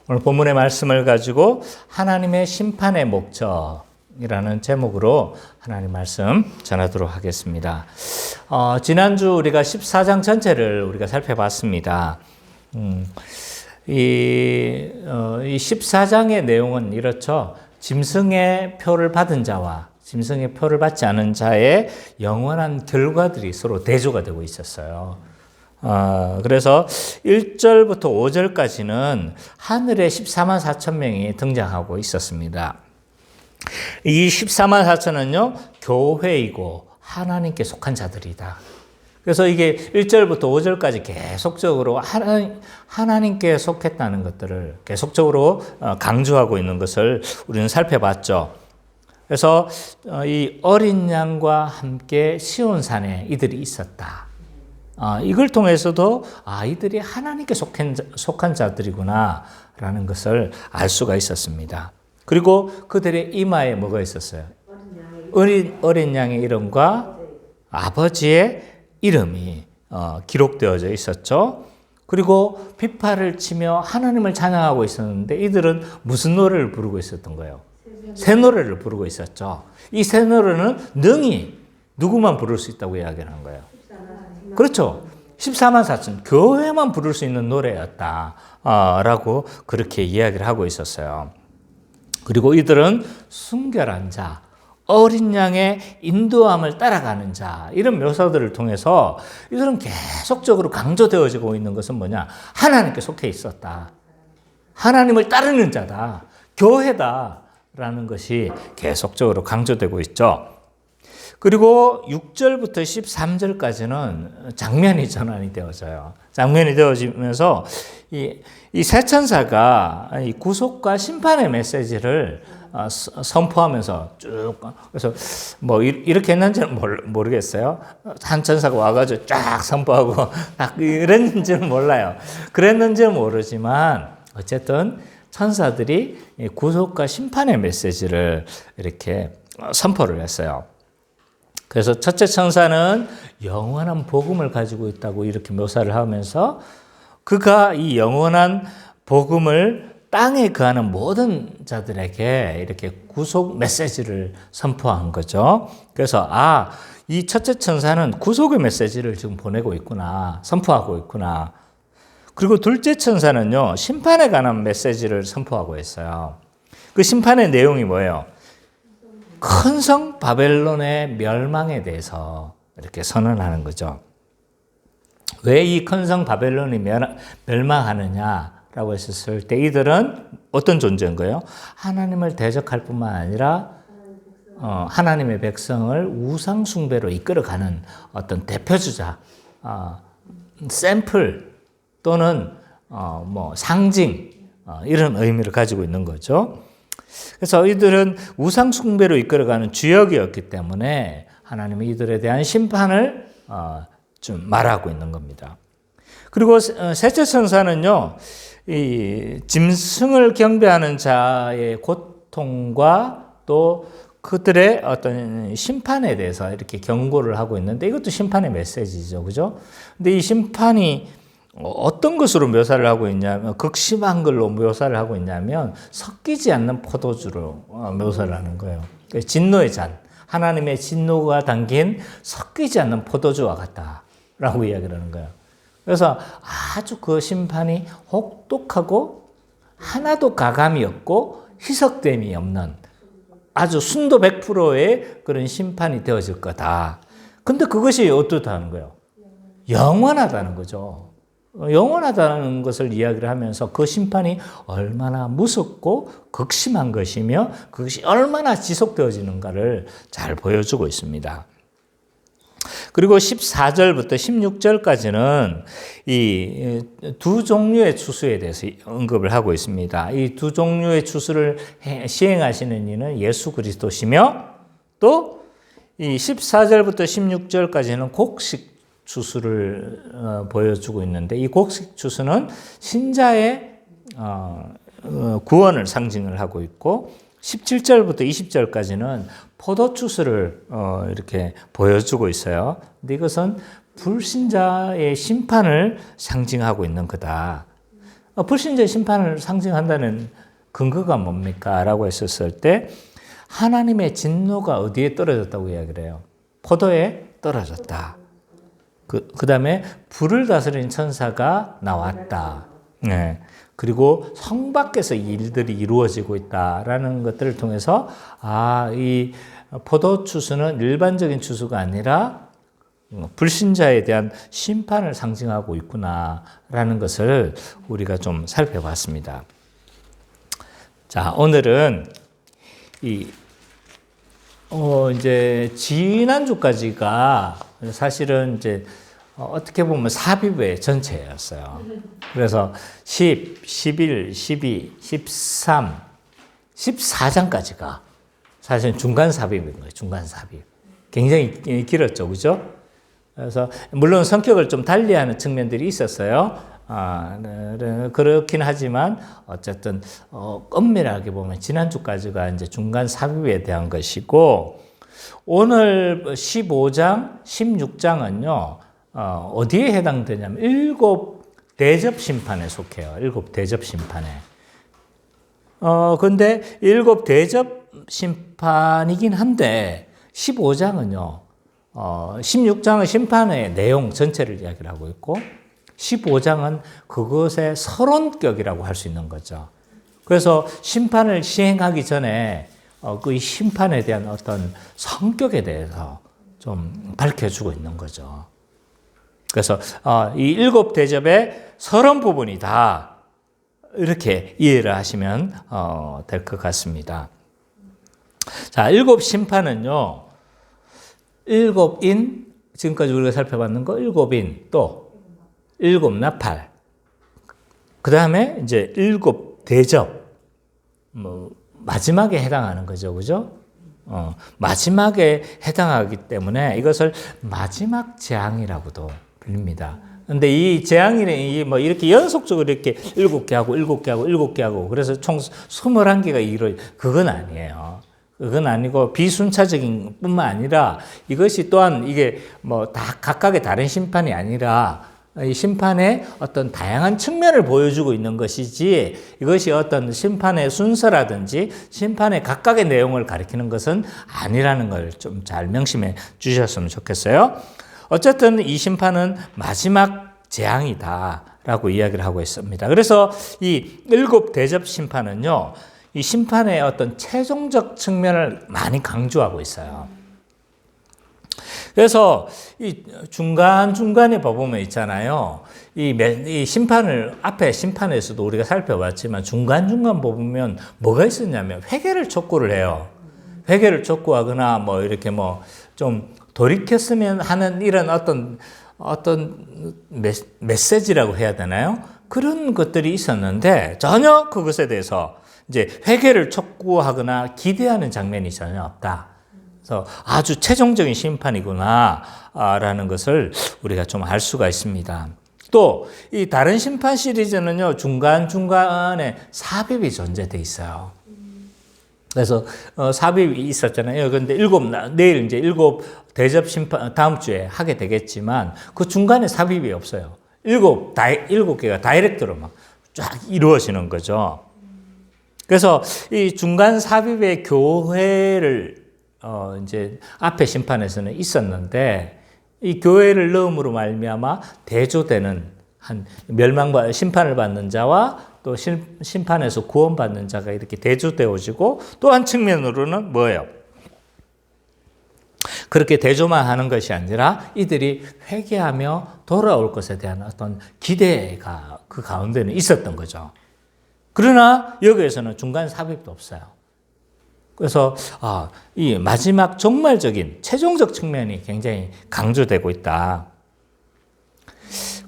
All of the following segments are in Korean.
오늘 본문의 말씀을 가지고 하나님의 심판의 목적이라는 제목으로 하나님 말씀 전하도록 하겠습니다. 지난주 우리가 14장 전체를 우리가 살펴봤습니다. 이 14장의 내용은 이렇죠. 짐승의 표를 받은 자와 짐승의 표를 받지 않은 자의 영원한 결과들이 서로 대조가 되고 있었어요. 그래서 1절부터 5절까지는 하늘에 14만 4천 명이 등장하고 있었습니다. 이 14만 4천은요, 교회이고 하나님께 속한 자들이다. 그래서 이게 1절부터 5절까지 계속적으로 하나님께 속했다는 것들을 계속적으로 강조하고 있는 것을 우리는 살펴봤죠. 그래서 이 어린 양과 함께 시온산에 이들이 있었다. 이걸 통해서도 이들이 하나님께 속한 자들이구나 라는 것을 알 수가 있었습니다. 그리고 그들의 이마에 뭐가 있었어요? 어린 양의 이름과 아버지의 이름이 기록되어져 있었죠. 그리고 비파를 치며 하나님을 찬양하고 있었는데 이들은 무슨 노래를 부르고 있었던 거예요? 새 노래를 부르고 있었죠. 이 새 노래는 능히 누구만 부를 수 있다고 이야기하는 거예요. 그렇죠. 14만 4천, 교회만 부를 수 있는 노래였다. 라고 그렇게 이야기를 하고 있었어요. 그리고 이들은 순결한 자, 어린 양의 인도함을 따라가는 자, 이런 묘사들을 통해서 이들은 계속적으로 강조되어지고 있는 것은 뭐냐? 하나님께 속해 있었다. 하나님을 따르는 자다. 교회다. 라는 것이 계속적으로 강조되고 있죠. 그리고 6절부터 13절까지는 장면이 전환이 되어져요. 장면이 되어지면서 이 새 천사가 이 구속과 심판의 메시지를 선포하면서 쭉, 그래서 뭐 이렇게 했는지는 모르겠어요. 한 천사가 와가지고 쫙 선포하고 딱 이랬는지는 몰라요. 그랬는지는 모르지만 어쨌든 천사들이 구속과 심판의 메시지를 이렇게 선포를 했어요. 그래서 첫째 천사는 영원한 복음을 가지고 있다고 이렇게 묘사를 하면서 그가 이 영원한 복음을 땅에 거하는 모든 자들에게 이렇게 구속 메시지를 선포한 거죠. 그래서 이 첫째 천사는 구속의 메시지를 지금 보내고 있구나, 선포하고 있구나. 그리고 둘째 천사는요, 심판에 관한 메시지를 선포하고 있어요. 그 심판의 내용이 뭐예요? 큰 성 바벨론의 멸망에 대해서 이렇게 선언하는 거죠. 왜 이 큰 성 바벨론이 멸망하느냐라고 했을 때 이들은 어떤 존재인 거예요? 하나님을 대적할 뿐만 아니라 하나님의 백성을 우상 숭배로 이끌어가는 어떤 대표주자, 샘플 또는 상징, 이런 의미를 가지고 있는 거죠. 그래서 이들은 우상 숭배로 이끌어가는 주역이었기 때문에 하나님이 이들에 대한 심판을 좀 말하고 있는 겁니다. 그리고 셋째 천사는요, 이 짐승을 경배하는 자의 고통과 또 그들의 어떤 심판에 대해서 이렇게 경고를 하고 있는데 이것도 심판의 메시지죠, 그죠? 근데 이 심판이 어떤 것으로 묘사를 하고 있냐면, 극심한 걸로 묘사를 하고 있냐면 섞이지 않는 포도주로 묘사를 하는 거예요. 진노의 잔, 하나님의 진노가 담긴 섞이지 않는 포도주와 같다라고 이야기를 하는 거예요. 그래서 아주 그 심판이 혹독하고 하나도 가감이 없고 희석됨이 없는 아주 순도 100%의 그런 심판이 되어질 거다. 근데 그것이 어떻다는 거예요? 영원하다는 거죠. 영원하다는 것을 이야기를 하면서 그 심판이 얼마나 무섭고 극심한 것이며 그것이 얼마나 지속되어지는가를 잘 보여주고 있습니다. 그리고 14절부터 16절까지는 이 두 종류의 추수에 대해서 언급을 하고 있습니다. 이 두 종류의 추수를 시행하시는 이는 예수 그리스도시며 또 이 14절부터 16절까지는 곡식 추수를 보여주고 있는데 이 곡식 추수는 신자의 구원을 상징을 하고 있고 17절부터 20절까지는 포도 추수를 이렇게 보여주고 있어요. 근데 이것은 불신자의 심판을 상징하고 있는 거다. 불신자의 심판을 상징한다는 근거가 뭡니까? 라고 했었을 때 하나님의 진노가 어디에 떨어졌다고 이야기를 해요? 포도에 떨어졌다. 그 다음에 불을 다스리는 천사가 나왔다. 네. 그리고 성 밖에서 이 일들이 이루어지고 있다라는 것들을 통해서 이 포도 추수는 일반적인 추수가 아니라 불신자에 대한 심판을 상징하고 있구나라는 것을 우리가 좀 살펴봤습니다. 자, 오늘은 이제 지난주까지가 사실은 이제 어떻게 보면 삽입의 전체였어요. 그래서 10, 11, 12, 13, 14장까지가 사실 중간 삽입인 거예요. 중간 삽입. 굉장히 길었죠. 그죠? 그래서 물론 성격을 좀 달리하는 측면들이 있었어요. 그렇긴 하지만 어쨌든 엄밀하게 보면 지난주까지가 이제 중간 삽입에 대한 것이고 오늘 15장, 16장은요. 어디에 해당되냐면 7 대접 심판에 속해요. 7 대접 심판에. 근데 7 대접 심판이긴 한데 15장은요. 16장은 심판의 내용 전체를 이야기를 하고 있고 15장은 그것의 서론격이라고 할 수 있는 거죠. 그래서 심판을 시행하기 전에 그 심판에 대한 어떤 성격에 대해서 좀 밝혀주고 있는 거죠. 그래서 이 7 대접의 서론 부분이다. 이렇게 이해를 하시면 될 것 같습니다. 자, 7 심판은요. 7인, 지금까지 우리가 살펴봤는 거 7인, 또 7 나팔, 그 다음에 이제 7 대접, 마지막에 해당하는 거죠. 그죠? 마지막에 해당하기 때문에 이것을 마지막 재앙이라고도 불립니다. 근데 이 재앙이 뭐 이렇게 연속적으로 이렇게 7개 하고 7개 하고 7개 하고 그래서 총 21개가 그건 아니에요. 그건 아니고 비순차적인 뿐만 아니라 이것이 또한 이게 뭐 다 각각의 다른 심판이 아니라 이 심판의 어떤 다양한 측면을 보여주고 있는 것이지 이것이 어떤 심판의 순서라든지 심판의 각각의 내용을 가리키는 것은 아니라는 걸 좀 잘 명심해 주셨으면 좋겠어요. 어쨌든 이 심판은 마지막 재앙이다라고 이야기를 하고 있습니다. 그래서 이 7 대접 심판은요. 이 심판의 어떤 최종적 측면을 많이 강조하고 있어요. 그래서 이 중간중간에 보면 있잖아요. 이 심판을, 앞에 심판에서도 우리가 살펴봤지만 중간중간 보면 뭐가 있었냐면 회개를 촉구를 해요. 회개를 촉구하거나 뭐 이렇게 뭐 좀 돌이켰으면 하는 이런 어떤 메시지라고 해야 되나요? 그런 것들이 있었는데 전혀 그것에 대해서 이제 회개를 촉구하거나 기대하는 장면이 전혀 없다. 그래서 아주 최종적인 심판이구나라는 것을 우리가 좀 알 수가 있습니다. 또 이 다른 심판 시리즈는요 중간중간에 삽입이 존재돼 있어요. 그래서 삽입이 있었잖아요. 그런데 내일 이제 7 대접 심판 다음 주에 하게 되겠지만 그 중간에 삽입이 없어요. 7개가 다이렉트로 막 쫙 이루어지는 거죠. 그래서 이 중간 삽입의 교회를 이제 앞에 심판에서는 있었는데 이 교회를 넣음으로 말미암아 대조되는 한 멸망과 심판을 받는 자와 또 심판에서 구원받는 자가 이렇게 대조되어지고 또 한 측면으로는 뭐예요? 그렇게 대조만 하는 것이 아니라 이들이 회개하며 돌아올 것에 대한 어떤 기대가 그 가운데는 있었던 거죠. 그러나 여기에서는 중간 삽입도 없어요. 그래서 이 마지막 종말적인 최종적 측면이 굉장히 강조되고 있다.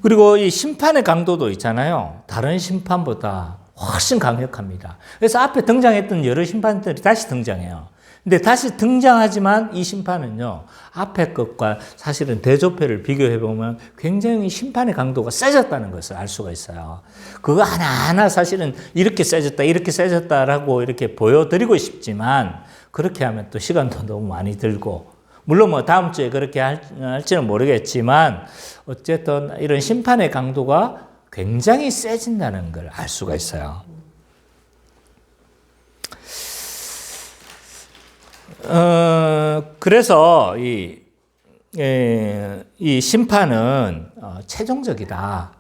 그리고 이 심판의 강도도 있잖아요. 다른 심판보다 훨씬 강력합니다. 그래서 앞에 등장했던 여러 심판들이 다시 등장해요. 근데 다시 등장하지만 이 심판은요, 앞에 것과 사실은 대조표를 비교해보면 굉장히 심판의 강도가 세졌다는 것을 알 수가 있어요. 그거 하나하나 사실은 이렇게 세졌다라고 이렇게 보여드리고 싶지만, 그렇게 하면 또 시간도 너무 많이 들고, 물론 뭐 다음 주에 그렇게 할지는 모르겠지만, 어쨌든 이런 심판의 강도가 굉장히 세진다는 걸 알 수가 있어요. 그래서 이 심판은 최종적이다.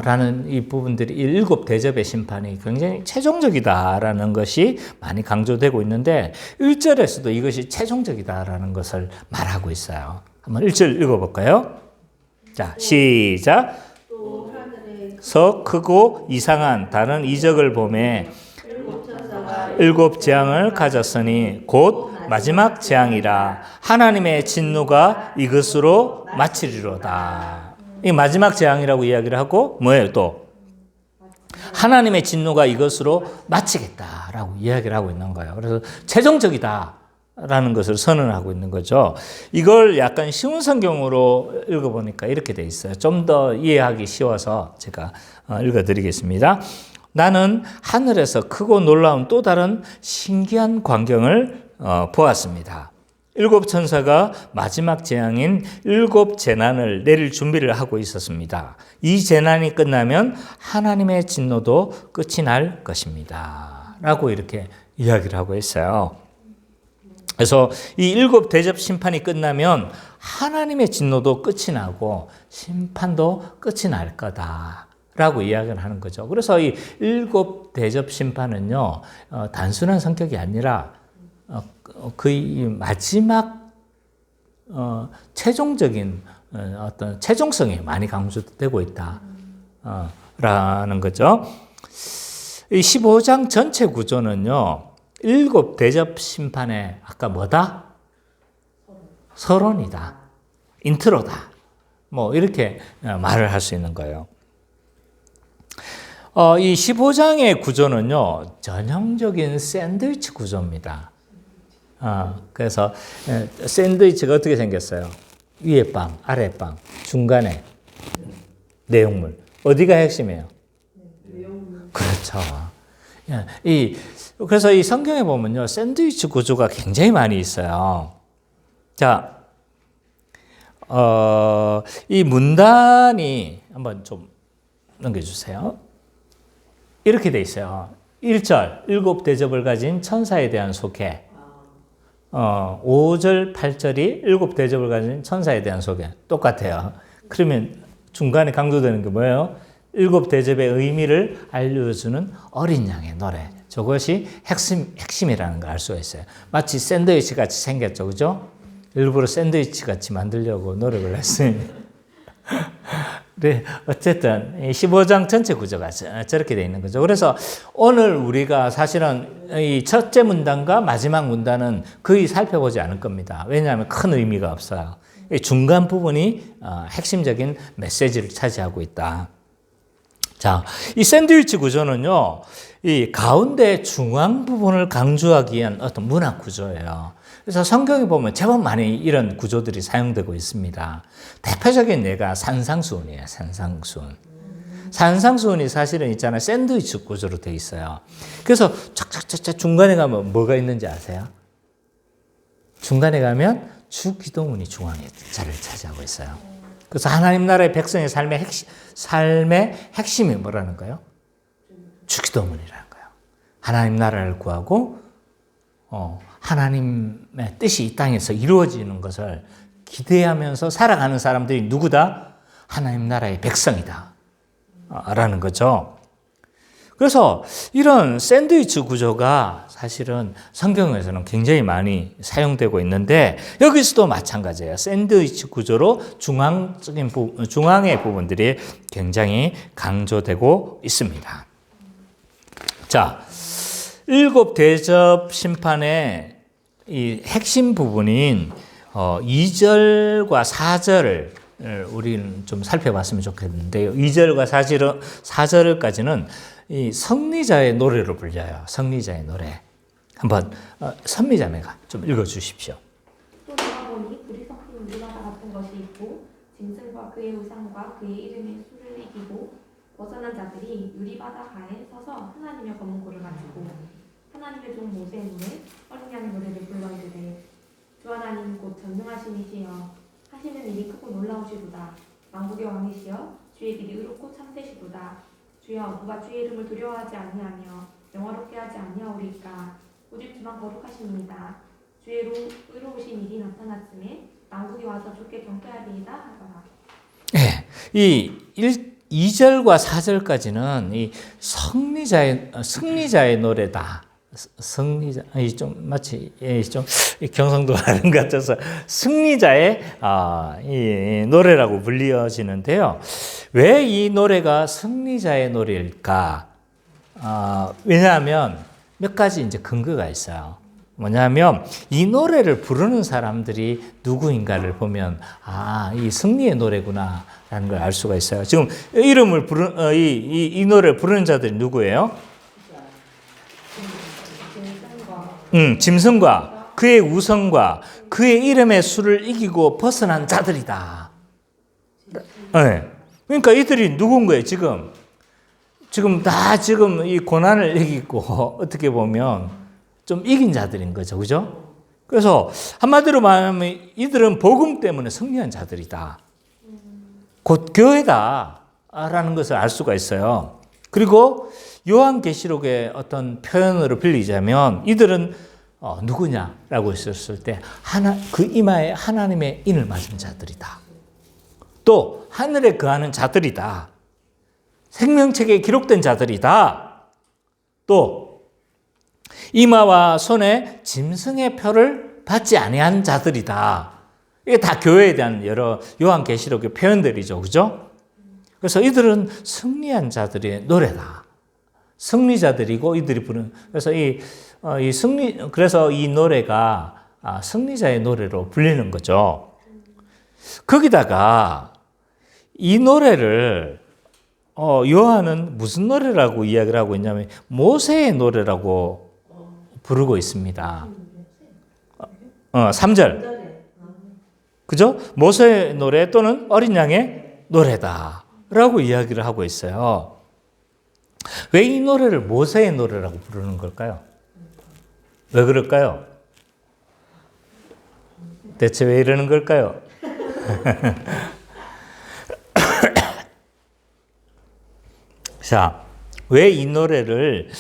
라는 이 부분들이 일곱 대접의 심판이 굉장히 최종적이다라는 것이 많이 강조되고 있는데 1절에서도 이것이 최종적이다라는 것을 말하고 있어요. 한번 1절 읽어볼까요? 자, 시작. 서 크고 이상한 다른 이적을 보매 일곱 재앙을 가졌으니 곧 마지막 재앙이라 하나님의 진노가 이것으로 마치리로다. 이 마지막 재앙이라고 이야기를 하고 뭐예요 또? 하나님의 진노가 이것으로 마치겠다라고 이야기를 하고 있는 거예요. 그래서 최종적이다라는 것을 선언하고 있는 거죠. 이걸 약간 쉬운 성경으로 읽어보니까 이렇게 돼 있어요. 좀 더 이해하기 쉬워서 제가 읽어드리겠습니다. 나는 하늘에서 크고 놀라운 또 다른 신기한 광경을 보았습니다. 일곱 천사가 마지막 재앙인 일곱 재난을 내릴 준비를 하고 있었습니다. 이 재난이 끝나면 하나님의 진노도 끝이 날 것입니다. 라고 이렇게 이야기를 하고 있어요. 그래서 이 일곱 대접 심판이 끝나면 하나님의 진노도 끝이 나고 심판도 끝이 날 거다. 라고 이야기를 하는 거죠. 그래서 이 일곱 대접 심판은요, 단순한 성격이 아니라 거의 마지막 최종적인 어떤 최종성이 많이 강조되고 있다. 라는 거죠. 이 15장 전체 구조는요, 일곱 대접 심판의 아까 뭐다? 서론이다. 인트로다. 뭐 이렇게 말을 할 수 있는 거예요. 이 15장의 구조는요, 전형적인 샌드위치 구조입니다. 그래서 샌드위치가 어떻게 생겼어요? 위에 빵, 아래 빵, 중간에 내용물. 어디가 핵심이에요? 그렇죠. 그래서 이 성경에 보면요, 샌드위치 구조가 굉장히 많이 있어요. 자, 이 문단이 한번 좀 넘겨주세요. 이렇게 돼 있어요. 1절, 일곱 대접을 가진 천사에 대한 소개. 5절, 8절이 일곱 대접을 가진 천사에 대한 소개. 똑같아요. 그러면 중간에 강조되는 게 뭐예요? 일곱 대접의 의미를 알려주는 어린 양의 노래. 저것이 핵심이라는 걸 알 수가 있어요. 마치 샌드위치 같이 생겼죠. 그죠? 일부러 샌드위치 같이 만들려고 노력을 했으니. 네, 어쨌든 15장 전체 구조가 저렇게 되어 있는 거죠. 그래서 오늘 우리가 사실은 이 첫째 문단과 마지막 문단은 거의 살펴보지 않을 겁니다. 왜냐하면 큰 의미가 없어요. 이 중간 부분이 핵심적인 메시지를 차지하고 있다. 자, 이 샌드위치 구조는요, 이 가운데 중앙 부분을 강조하기 위한 어떤 문학 구조예요. 그래서 성경에 보면 제법 많이 이런 구조들이 사용되고 있습니다. 대표적인 예가 산상수훈이에요. 산상수훈. 산상수훈이 사실은 있잖아요. 샌드위치 구조로 되어 있어요. 그래서 착착착착 중간에 가면 뭐가 있는지 아세요? 중간에 가면 주기도문이 중앙에 자리를 차지하고 있어요. 그래서 하나님 나라의 백성의 삶의 핵심이 뭐라는 거예요? 주기도문이라는 거예요. 하나님 나라를 구하고 하나님의 뜻이 이 땅에서 이루어지는 것을 기대하면서 살아가는 사람들이 누구다? 하나님 나라의 백성이다. 라는 거죠. 그래서 이런 샌드위치 구조가 사실은 성경에서는 굉장히 많이 사용되고 있는데 여기서도 마찬가지예요. 샌드위치 구조로 중앙의 부분들이 굉장히 강조되고 있습니다. 자, 일곱 대접 심판의 이 핵심 부분인 2절과 4절을 우리는 좀 살펴봤으면 좋겠는데요. 2절과 4절까지는 이 성리자의 노래로 불려요. 성리자의 노래. 한번 선미자매가 좀 읽어주십시오. 또 돌아보니 불이 섞인 유리바다 같은 것이 있고 짐승과 그의 우상과 그의 이름의 수를 이기고 벗어난 자들이 유리바다 가에 서서 하나님의 검은 고를 가지고 하나님의 종 모세의 눈에 어린 양의 노래를 불러이르되 주 하나님 곧 전능하신 이시여 하시는 일이 크고 놀라우시도다. 만국의 왕이시여 주의 길이 의롭고 참되시도다. 주여 누가 주의 이름을 두려워하지 아니하며 영화롭게 하지 아니하오리까. 오직 주만 거룩하십니다. 주의 의로우신 일이 나타났음에 만국이 와서 주께 경배하리이다 하더라. 네, 이 2절과 4절까지는 이 승리자의 노래다. 승리자, 좀 마치 좀 경상도 하는 것 같아서 승리자의 이 노래라고 불리어지는데요. 왜 이 노래가 승리자의 노래일까? 왜냐하면 몇 가지 이제 근거가 있어요. 뭐냐면 이 노래를 부르는 사람들이 누구인가를 보면 이 승리의 노래구나라는 걸 알 수가 있어요. 지금 이름을 부르는 이 노래를 부르는 자들이 누구예요? 짐승과 그의 우성과 그의 이름의 수를 이기고 벗어난 자들이다. 네. 그러니까 이들이 누군 거예요? 지금 다 이 고난을 이기고 어떻게 보면 좀 이긴 자들인 거죠, 그죠? 그래서 한마디로 말하면 이들은 복음 때문에 승리한 자들이다. 곧 교회다라는 것을 알 수가 있어요. 그리고 요한계시록의 어떤 표현으로 빌리자면 이들은 누구냐라고 했었을 때 그 이마에 하나님의 인을 맞은 자들이다. 또 하늘에 거하는 자들이다. 생명책에 기록된 자들이다. 또 이마와 손에 짐승의 표를 받지 아니한 자들이다. 이게 다 교회에 대한 여러 요한계시록의 표현들이죠, 그죠? 그래서 이들은 승리한 자들의 노래다. 승리자들이고 이들이 부르는 그래서 이 노래가 승리자의 노래로 불리는 거죠. 거기다가 이 노래를 요한은 무슨 노래라고 이야기를 하고 있냐면 모세의 노래라고 부르고 있습니다. 3절. 그죠? 모세의 노래 또는 어린 양의 노래다라고 이야기를 하고 있어요. 왜 이 노래를 모세의 노래라고 부르는 걸까요? 왜 그럴까요? 대체 왜 이러는 걸까요? 자, 왜 이 노래를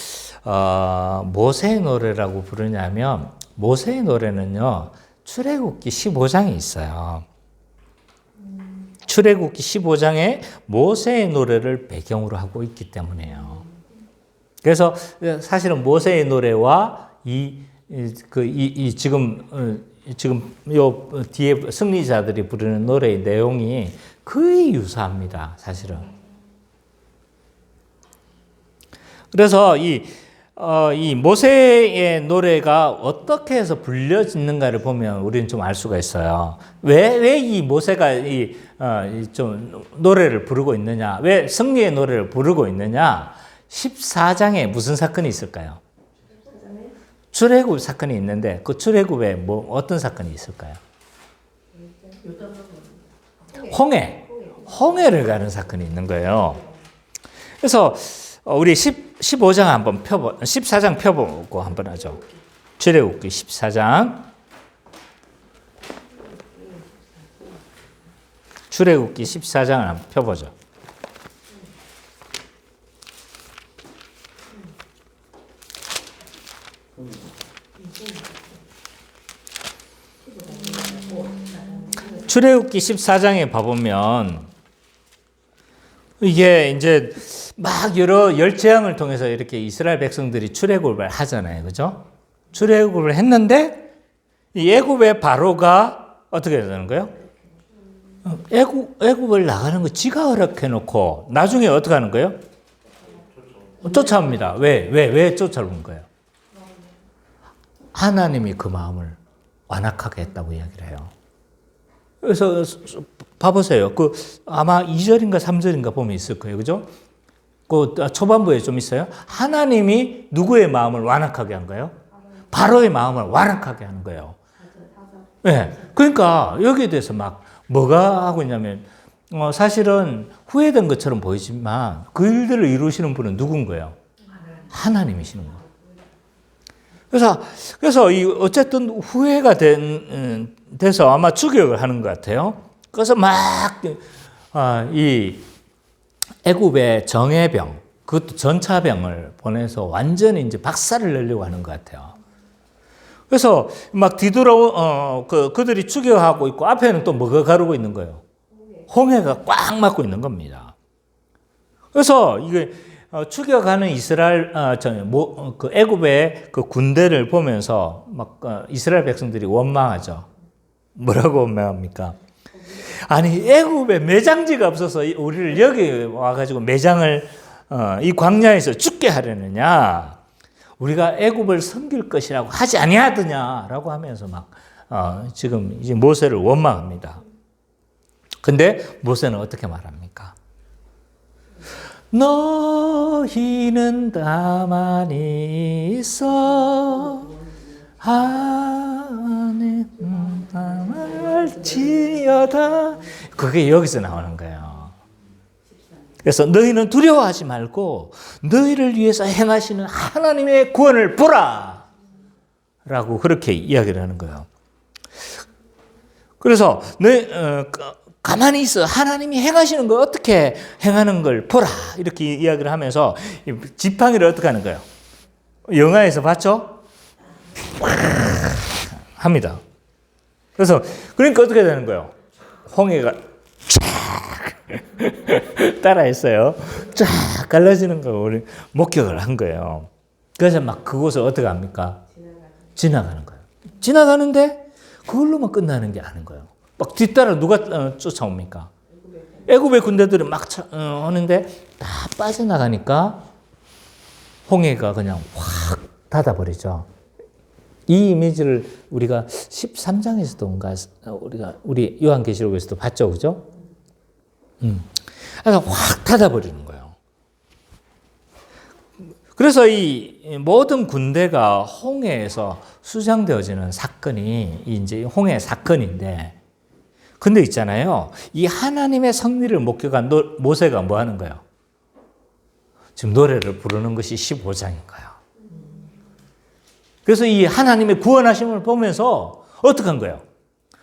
모세의 노래라고 부르냐면 모세의 노래는요. 출애굽기 15장에 있어요. 출애굽기 15장에 모세의 노래를 배경으로 하고 있기 때문이에요. 그래서 사실은 모세의 노래와 지금 요 뒤에 승리자들이 부르는 노래의 내용이 거의 유사합니다. 사실은. 그래서 이 모세의 노래가 어떻게 해서 불려지는가를 보면 우리는 좀 알 수가 있어요. 왜 이 모세가 좀 노래를 부르고 있느냐? 왜 승리의 노래를 부르고 있느냐? 14장에 무슨 사건이 있을까요? 출애굽 사건이 있는데 그 출애굽에 어떤 사건이 있을까요? 홍해를 가는 사건이 있는 거예요. 그래서 우리 15장 한번 14장 펴보고 한번 하죠. 출애굽기 14장. 출애굽기 14장을 한번 펴보죠. 출애굽기 14장에 봐보면 이게 이제 막 여러 열재앙을 통해서 이렇게 이스라엘 백성들이 출애굽을 하잖아요. 그죠? 출애굽을 했는데 이 애굽의 바로가 어떻게 되는 거예요? 애굽을 나가는 거 지가 허락해 놓고 나중에 어떻게 하는 거예요? 쫓아옵니다. 왜 쫓아오는 거예요? 하나님이 그 마음을 완악하게 했다고 이야기를 해요. 그래서 봐보세요. 아마 2절인가 3절인가 보면 있을 거예요. 그죠? 그 초반부에 좀 있어요. 하나님이 누구의 마음을 완악하게 한 거예요? 바로의 마음을 완악하게 하는 거예요. 네. 그러니까 여기에 대해서 막 뭐가 하고 있냐면 사실은 후회된 것처럼 보이지만 그 일들을 이루시는 분은 누군 거예요? 하나님이시는 거예요. 그래서 어쨌든 후회가 돼서 아마 추격을 하는 것 같아요. 그래서 막 애굽의 정예병, 그것도 전차병을 보내서 완전히 이제 박살을 내려고 하는 것 같아요. 그래서 막 그들이 추격하고 있고 앞에는 또 뭐가 가르고 있는 거예요? 홍해가 꽉 막고 있는 겁니다. 그래서 이게 추격하는 그 애굽의 그 군대를 보면서 막 이스라엘 백성들이 원망하죠. 뭐라고 원망합니까? 아니 애굽에 매장지가 없어서 우리를 여기 와가지고 매장을 이 광야에서 죽게 하려느냐? 우리가 애굽을 섬길 것이라고 하지 아니하더냐라고 하면서 막 지금 이제 모세를 원망합니다. 근데 모세는 어떻게 말합니까? 너희는 가만히 있어 하늘 할지어다. 그게 여기서 나오는 거예요. 그래서 너희는 두려워하지 말고 너희를 위해서 행하시는 하나님의 구원을 보라 라고 그렇게 이야기를 하는 거예요. 그래서 가만히 있어. 하나님이 행하시는 걸 어떻게 행하는 걸 보라. 이렇게 이야기를 하면서 지팡이를 어떻게 하는 거예요? 영화에서 봤죠? 합니다. 그래서 그러니까 어떻게 되는 거예요? 홍해가 따라했어요. 쫙 갈라지는 걸 우리 목격을 한 거예요. 그래서 막 그곳을 어떻게 합니까? 지나가는 거예요. 지나가는데 그걸로만 끝나는 게 아닌 거예요. 막 뒤따라 누가 쫓아옵니까? 애굽의 군대들이 막 오는데 다 빠져나가니까 홍해가 그냥 확 닫아버리죠. 이 이미지를 우리가 13장에서도 우리 요한계시록에서도 봤죠, 그죠? 그래서 확 닫아버리는 거예요. 그래서 이 모든 군대가 홍해에서 수장되어지는 사건이 이제 홍해 사건인데, 근데 있잖아요. 이 하나님의 승리를 목격한 모세가 뭐 하는 거예요? 지금 노래를 부르는 것이 15장인 거예요. 그래서 이 하나님의 구원하심을 보면서 어떻게 한 거예요?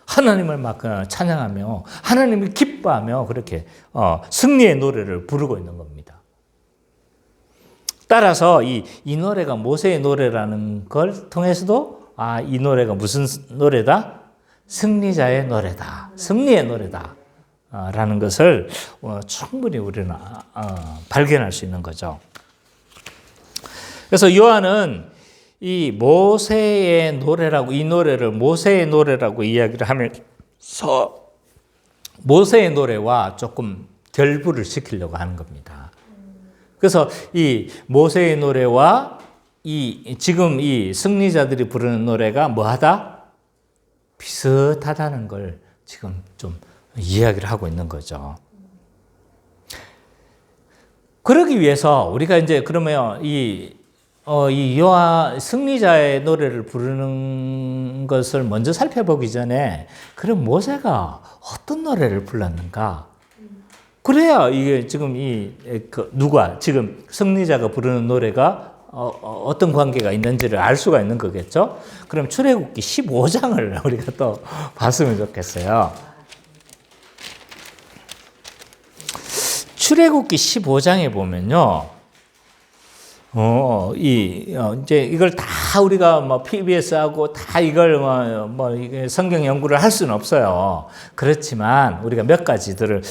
하나님을 막 찬양하며 하나님을 기뻐하며 그렇게 승리의 노래를 부르고 있는 겁니다. 따라서 이 노래가 모세의 노래라는 걸 통해서도 이 노래가 무슨 노래다? 승리자의 노래다. 승리의 노래다. 라는 것을 충분히 우리는 발견할 수 있는 거죠. 그래서 요한은 이 모세의 노래라고, 이 노래를 모세의 노래라고 이야기를 하면서 모세의 노래와 조금 결부를 시키려고 하는 겁니다. 그래서 이 모세의 노래와 지금 이 승리자들이 부르는 노래가 뭐하다? 비슷하다는 걸 지금 좀 이야기를 하고 있는 거죠. 그러기 위해서 우리가 이제 그러면 이 승리자의 노래를 부르는 것을 먼저 살펴보기 전에 그럼 모세가 어떤 노래를 불렀는가? 그래야 이게 지금 누가 지금 승리자가 부르는 노래가 어떤 관계가 있는지를 알 수가 있는 거겠죠? 그럼 출애굽기 15장을 우리가 또 봤으면 좋겠어요. 출애굽기 15장에 보면요. 이제 이걸 다 우리가 PBS하고 다 이걸 이게 성경 연구를 할 수는 없어요. 그렇지만 우리가 몇 가지들을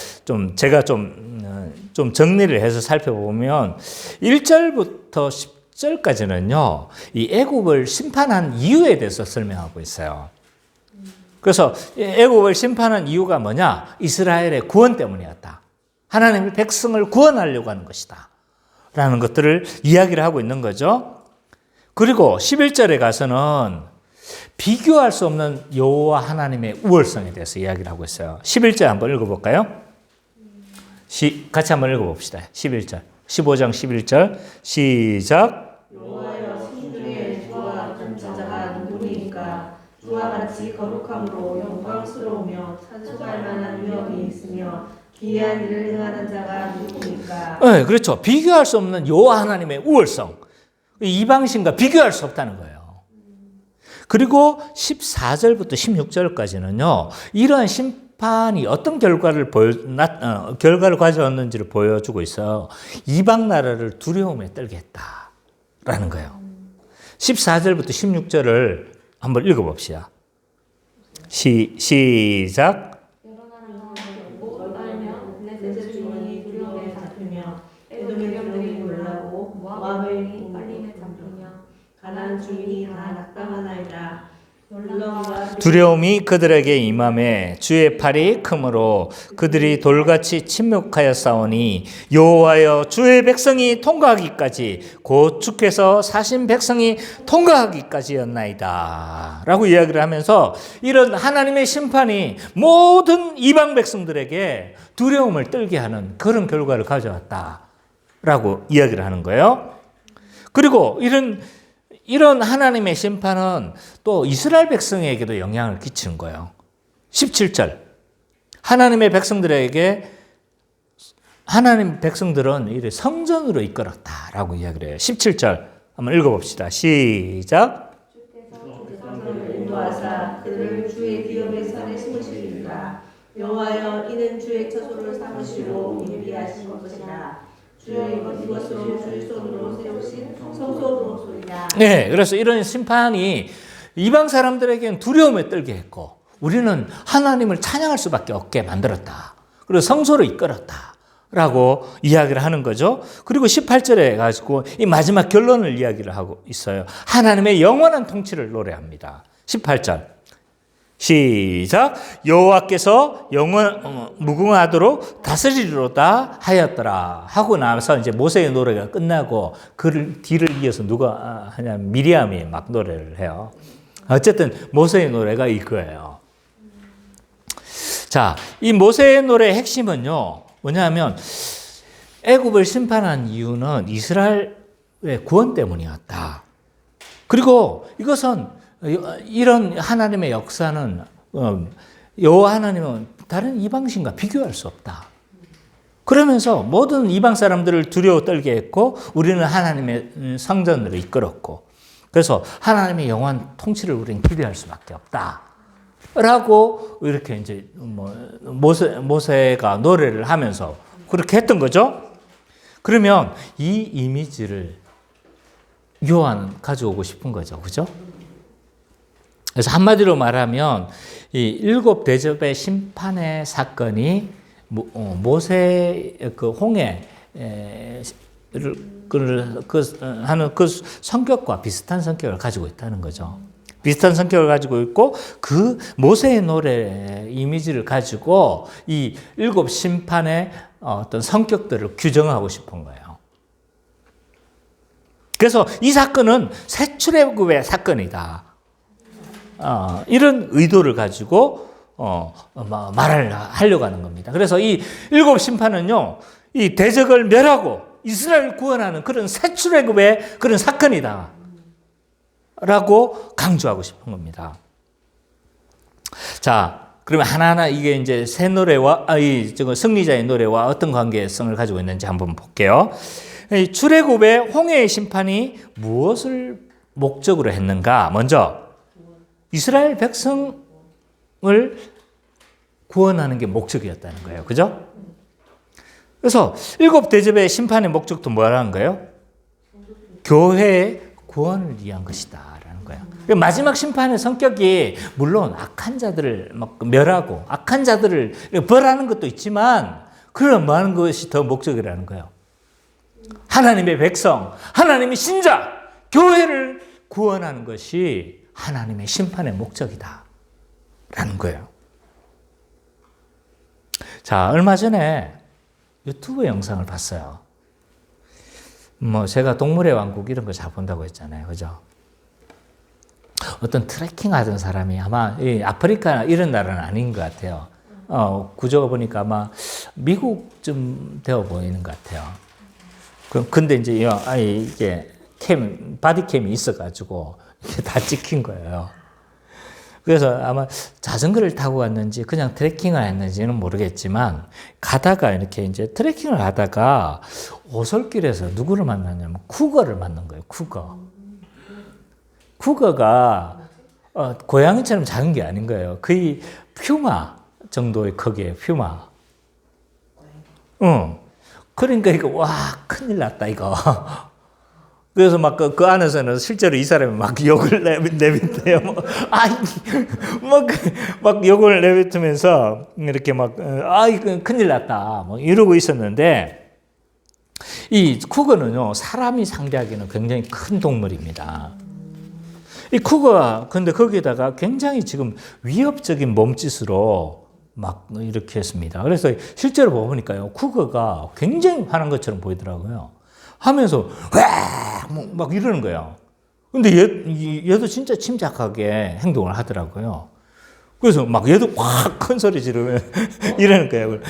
제가 좀 정리를 해서 살펴보면 1절부터 10절까지는요, 이 애굽을 심판한 이유에 대해서 설명하고 있어요. 그래서 애굽을 심판한 이유가 뭐냐? 이스라엘의 구원 때문이었다. 하나님의 백성을 구원하려고 하는 것이다. 라는 것들을 이야기를 하고 있는 거죠. 그리고 11절에 가서는 비교할 수 없는 여호와 하나님의 우월성에 대해서 이야기를 하고 있어요. 11절 한번 읽어볼까요? 같이 한번 읽어봅시다. 11절. 15장 11절. 시작. 여호와여 신중에 주와 같은 자가 누구니까? 주와 같이 거룩함으로 영광스러우며 찬송할 만한 위엄이 있으며 기이한 일을 행하는 자가 누구니까? 네, 그렇죠. 비교할 수 없는 여호와 하나님의 우월성. 이방신과 비교할 수 없다는 거예요. 그리고 14절부터 16절까지는요. 이러한 심판이 어떤 결과를 가져왔는지를 보여주고 있어요. 이방 나라를 두려움에 떨게 했다라는 거예요. 14절부터 16절을 한번 읽어봅시다. 시작. 여러 나라가 듣고 떨며 블레셋 주민이 주민이 두려움에 잡히며 에돔 기령들이 놀라고 모압 주민이 빨림에 잡히며 가나안 주민이 다 낙담하나이다. 놀라움과 두려움이 그들에게 임함에 주의 팔이 크므로 그들이 돌같이 침묵하여 싸우니 여호와여 주의 백성이 통과하기까지 곧 주께서 사신 백성이 통과하기까지였나이다 라고 이야기를 하면서 이런 하나님의 심판이 모든 이방 백성들에게 두려움을 떨게 하는 그런 결과를 가져왔다 라고 이야기를 하는 거예요. 그리고 이런 하나님의 심판은 또 이스라엘 백성에게도 영향을 끼치는 거예요. 17절. 하나님의 백성들은 이를 성전으로 이끌었다라고 이야기를 해요. 17절 한번 읽어봅시다. 시작. 백성을 인도하사 그들을 주의 기업의 산에 심으시리라. 여호와여 이는 주의 처소를 삼으시고 예비하신 것이라. 주여 이것으로 주의 손으로 세우신 성소로소이다. 네, 그래서 이런 심판이 이방 사람들에게는 두려움에 떨게 했고 우리는 하나님을 찬양할 수밖에 없게 만들었다. 그리고 성소로 이끌었다라고 이야기를 하는 거죠. 그리고 18절에 가지고 이 마지막 결론을 이야기를 하고 있어요. 하나님의 영원한 통치를 노래합니다. 18절. 시작. 여호와께서 무궁하도록 다스리로다 하였더라 하고 나서 이제 모세의 노래가 끝나고 그 뒤를 이어서 누가 하냐면 미리암이 막 노래를 해요. 어쨌든 모세의 노래가 이거예요. 자, 이 모세의 노래의 핵심은요 뭐냐면 애굽을 심판한 이유는 이스라엘의 구원 때문이었다. 그리고 이것은 이런 하나님의 역사는 여호와 하나님은 다른 이방신과 비교할 수 없다. 그러면서 모든 이방 사람들을 두려워 떨게 했고 우리는 하나님의 성전으로 이끌었고 그래서 하나님의 영원한 통치를 우리는 기대할 수밖에 없다. 라고 이렇게 이제 모세가 노래를 하면서 그렇게 했던 거죠. 그러면 이 이미지를 요한은 가져오고 싶은 거죠. 그죠? 그래서 한마디로 말하면 이 7 대접의 심판의 사건이 모세의 그 홍해를 하는 그 성격과 비슷한 성격을 가지고 있다는 거죠. 비슷한 성격을 가지고 있고 그 모세의 노래 이미지를 가지고 이 7 심판의 어떤 성격들을 규정하고 싶은 거예요. 그래서 이 사건은 새 출애굽의 사건이다. 이런 의도를 가지고 말을 하려고 하는 겁니다. 그래서 이 7 심판은요, 이 대적을 멸하고 이스라엘을 구원하는 그런 새 출애굽의 그런 사건이다. 라고 강조하고 싶은 겁니다. 자, 그러면 하나하나 이게 이제 새 노래와, 승리자의 노래와 어떤 관계성을 가지고 있는지 한번 볼게요. 이 출애굽의 홍해의 심판이 무엇을 목적으로 했는가? 먼저, 이스라엘 백성을 구원하는 게 목적이었다는 거예요. 그죠? 그래서 7 대접의 심판의 목적도 뭐라는 거예요? 교회의 구원을 위한 것이다. 라는 거예요. 마지막 심판의 성격이 물론 악한 자들을 막 멸하고 악한 자들을 벌하는 것도 있지만 그런 많은 것이 더 목적이라는 거예요. 하나님의 백성, 하나님의 신자, 교회를 구원하는 것이 하나님의 심판의 목적이다. 라는 거예요. 자, 얼마 전에 유튜브 영상을 봤어요. 제가 동물의 왕국 이런 거 잘 본다고 했잖아요. 그죠? 어떤 트레킹 하던 사람이 아마 아프리카 이런 나라는 아닌 것 같아요. 구조가 보니까 아마 미국쯤 되어 보이는 것 같아요. 근데 이제 이게 바디캠이 있어가지고 이게 다 찍힌 거예요. 그래서 아마 자전거를 타고 갔는지 그냥 트레킹을 했는지는 모르겠지만 가다가 이렇게 이제 트레킹을 하다가 오솔길에서 누구를 만났냐면 쿠거를 만난 거예요. 쿠거가 고양이처럼 작은 게 아닌 거예요. 거의 퓨마처럼 정도의 크기의 퓨마. 응. 그러니까 이거 와 큰일 났다 이거. 그래서 막 그 안에서는 실제로 이 사람이 막 욕을 내뱉대요. 막 욕을 내뱉으면서 이렇게 막 이거 큰일 났다 뭐 이러고 있었는데 이 쿠거는요 사람이 상대하기는 굉장히 큰 동물입니다. 이 쿠거가 근데 거기에다가 굉장히 지금 위협적인 몸짓으로 막 이렇게 했습니다. 그래서 실제로 보니까요 쿠거가 굉장히 화난 것처럼 보이더라고요. 하면서 막 이러는 거예요. 근데 얘도 진짜 침착하게 행동을 하더라고요. 그래서 막 얘도 확 큰 소리 지르면 이러는 거예요.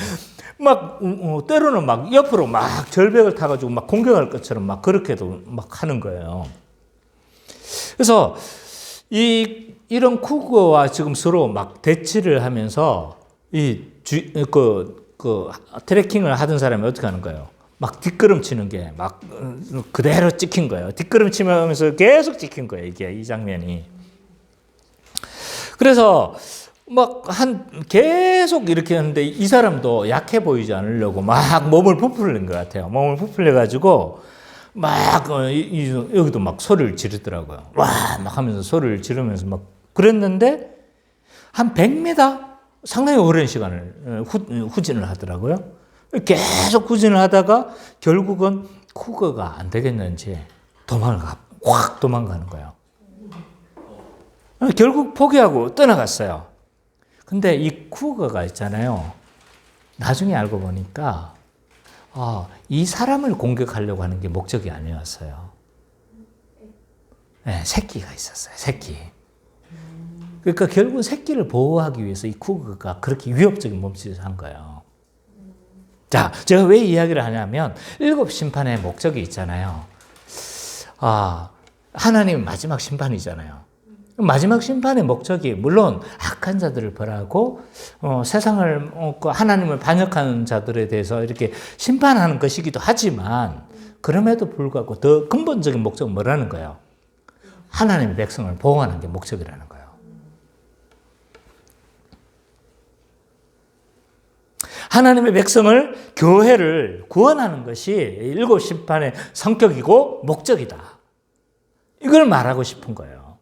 막 때로는 막 옆으로 막 절벽을 타가지고 막 공격할 것처럼 막 그렇게도 막 하는 거예요. 그래서 이런 쿠거와 지금 서로 막 대치를 하면서 트래킹을 하던 사람이 어떻게 하는 거예요? 막 뒷걸음 치는 게 막 그대로 찍힌 거예요. 뒷걸음 치면서 계속 찍힌 거예요. 이게 이 장면이. 그래서 막 계속 이렇게 하는데 이 사람도 약해 보이지 않으려고 막 몸을 부풀린 것 같아요. 몸을 부풀려 가지고 막 여기도 막 소리를 지르더라고요. 와 막 하면서 소리를 지르면서 막 그랬는데 한 100m 상당히 오랜 시간을 후진을 하더라고요. 계속 후진을 하다가 결국은 쿠거가 안 되겠는지 확 도망가는 거예요. 결국 포기하고 떠나갔어요. 근데 이 쿠거가 있잖아요. 나중에 알고 보니까 이 사람을 공격하려고 하는 게 목적이 아니었어요. 네, 새끼가 있었어요. 새끼. 그러니까 결국은 새끼를 보호하기 위해서 이 쿠거가 그렇게 위협적인 몸짓을 한 거예요. 자, 제가 왜 이야기를 하냐면 7 심판의 목적이 있잖아요. 하나님의 마지막 심판이잖아요. 마지막 심판의 목적이 물론 악한 자들을 벌하고 세상을 하나님을 반역하는 자들에 대해서 이렇게 심판하는 것이기도 하지만 그럼에도 불구하고 더 근본적인 목적은 뭐라는 거예요? 하나님의 백성을 보호하는 게 목적이라는 거예요. 하나님의 백성을, 교회를 구원하는 것이 7 심판의 성격이고 목적이다. 이걸 말하고 싶은 거예요.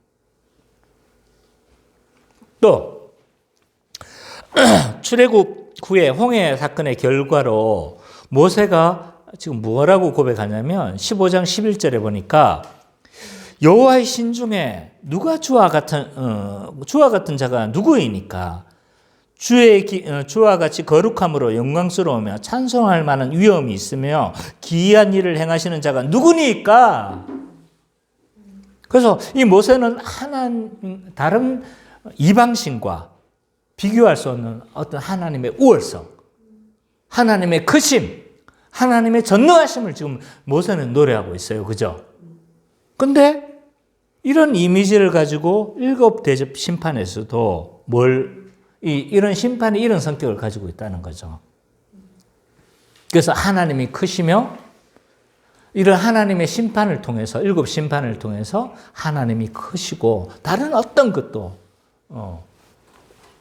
또 출애굽 후에 홍해 사건의 결과로 모세가 지금 뭐라고 고백하냐면 15장 11절에 보니까 여호와의 신 중에 누가 주와 같은 자가 누구이니까 주와 같이 거룩함으로 영광스러우며 찬송할 만한 위엄이 있으며 기이한 일을 행하시는 자가 누구니까? 그래서 이 모세는 다른 이방신과 비교할 수 없는 어떤 하나님의 우월성, 하나님의 크심, 하나님의 전능하심을 지금 모세는 노래하고 있어요. 그죠? 근데 이런 이미지를 가지고 7 대접 심판에서도 이런 심판이 이런 성격을 가지고 있다는 거죠. 그래서 하나님이 크시며 이런 하나님의 심판을 통해서 7 심판을 통해서 하나님이 크시고 다른 어떤 것도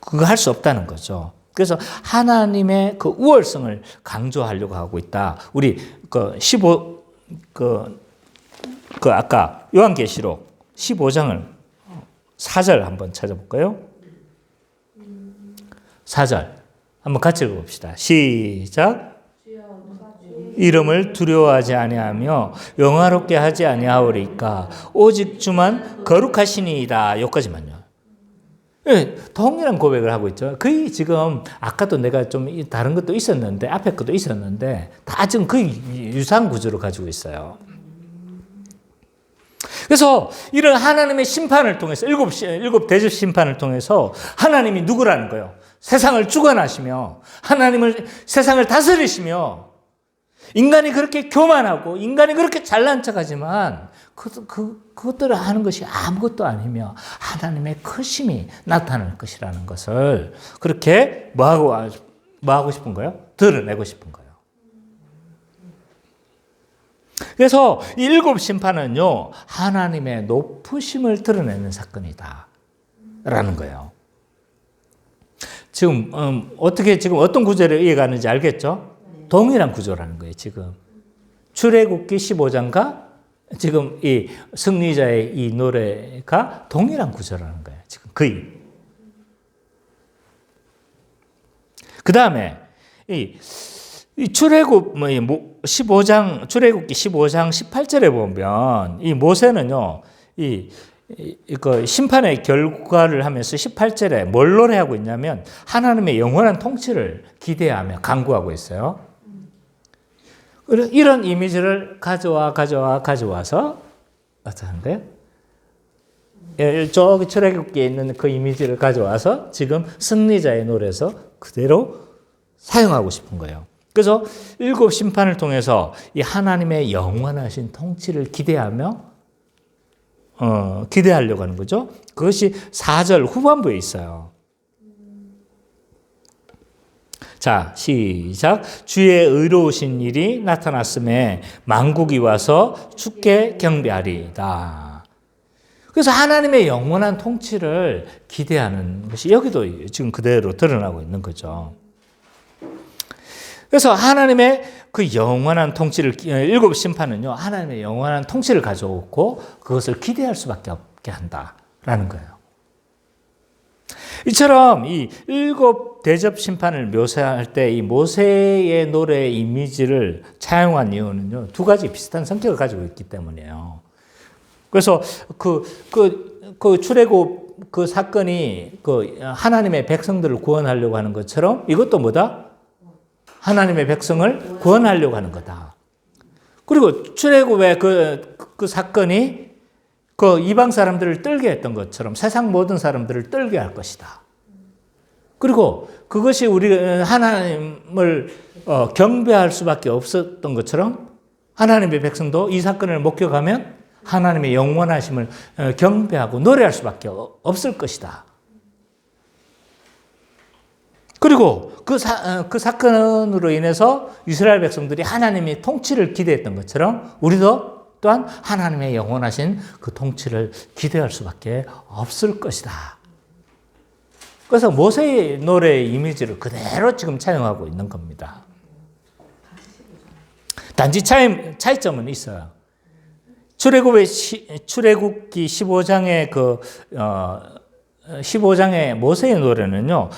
그거 할 수 없다는 거죠. 그래서 하나님의 그 우월성을 강조하려고 하고 있다. 우리 아까 요한계시록 15장을 4절 한번 찾아볼까요? 4절 한번 같이 읽어봅시다. 시작. 이름을 두려워하지 아니하며 영화롭게 하지 아니하오리까 오직 주만 거룩하시니이다. 여기까지만요. 네, 동일한 고백을 하고 있죠. 거의 지금 아까도 내가 좀 다른 것도 있었는데 앞에 것도 있었는데 다 지금 거의 유사한 구조를 가지고 있어요. 그래서 이런 하나님의 심판을 통해서 7 대접 심판을 통해서 하나님이 누구라는 거예요? 세상을 주관하시며 하나님을 세상을 다스리시며 인간이 그렇게 교만하고 인간이 그렇게 잘난 척하지만 그것들을 하는 것이 아무것도 아니며 하나님의 크심이 나타날 것이라는 것을 그렇게 뭐하고 싶은 거예요? 드러내고 싶은 거예요. 그래서 이 7 심판은요 하나님의 높으심을 드러내는 사건이다 라는 거예요. 지금 어떻게 지금 어떤 구절을 이해가는지 알겠죠? 동일한 구조라는 거예요. 지금 출애굽기 15장과 지금 이 승리자의 이 노래가 동일한 구조라는 거예요. 지금 거의. 그 다음에 이 출애굽 15장 출애굽기 15장 18절에 보면 이 모세는요 그 심판의 결과를 하면서 18절에 뭘 노래하고 있냐면 하나님의 영원한 통치를 기대하며 간구하고 있어요. 이런 이미지를 가져와서 어쩌는데요? 저기 출애굽기에 있는 그 이미지를 가져와서 지금 승리자의 노래에서 그대로 사용하고 싶은 거예요. 그래서 일곱 심판을 통해서 이 하나님의 영원하신 통치를 기대하려고 하는 거죠. 그것이 4절 후반부에 있어요. 자, 시작. 주의 의로우신 일이 나타났음에 만국이 와서 주께 경배하리이다. 그래서 하나님의 영원한 통치를 기대하는 것이 여기도 지금 그대로 드러나고 있는 거죠. 그래서 하나님의 그 영원한 통치를, 일곱 심판은요, 하나님의 영원한 통치를 가져오고 그것을 기대할 수밖에 없게 한다라는 거예요. 이처럼 이 일곱 대접 심판을 묘사할 때 이 모세의 노래의 이미지를 차용한 이유는요, 두 가지 비슷한 성격을 가지고 있기 때문이에요. 그래서 그 출애굽 그 사건이 그 하나님의 백성들을 구원하려고 하는 것처럼 이것도 뭐다? 하나님의 백성을 구원하려고 하는 거다. 그리고 출애굽의 그 사건이 그 이방 사람들을 떨게 했던 것처럼 세상 모든 사람들을 떨게 할 것이다. 그리고 그것이 우리 하나님을 경배할 수밖에 없었던 것처럼 하나님의 백성도 이 사건을 목격하면 하나님의 영원하심을 경배하고 노래할 수밖에 없을 것이다. 그리고 그 사건으로 인해서 이스라엘 백성들이 하나님의 통치를 기대했던 것처럼 우리도 또한 하나님의 영원하신 그 통치를 기대할 수밖에 없을 것이다. 그래서 모세의 노래의 이미지를 그대로 지금 차용하고 있는 겁니다. 단지 차이점은 있어요. 출애굽기 15장의 15장의 모세의 노래는요,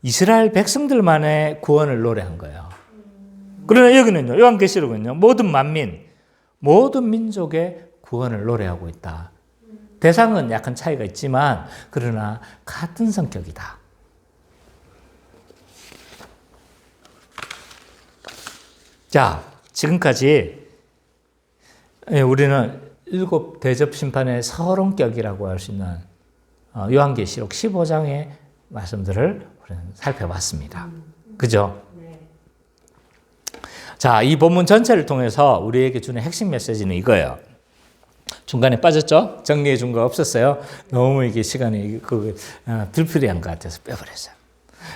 이스라엘 백성들만의 구원을 노래한 거예요. 그러나 여기는요, 요한계시록은요, 모든 만민, 모든 민족의 구원을 노래하고 있다. 대상은 약간 차이가 있지만 그러나 같은 성격이다. 자, 지금까지 우리는 일곱 대접 심판의 서론격이라고 할 수 있는 요한계시록 15장의 말씀들을 우리는 살펴봤습니다. 그죠? 자, 이 본문 전체를 통해서 우리에게 주는 핵심 메시지는 이거예요. 중간에 빠졌죠? 정리해 준 거 없었어요? 너무 이게 시간이 불필요한 것 같아서 빼버렸어요.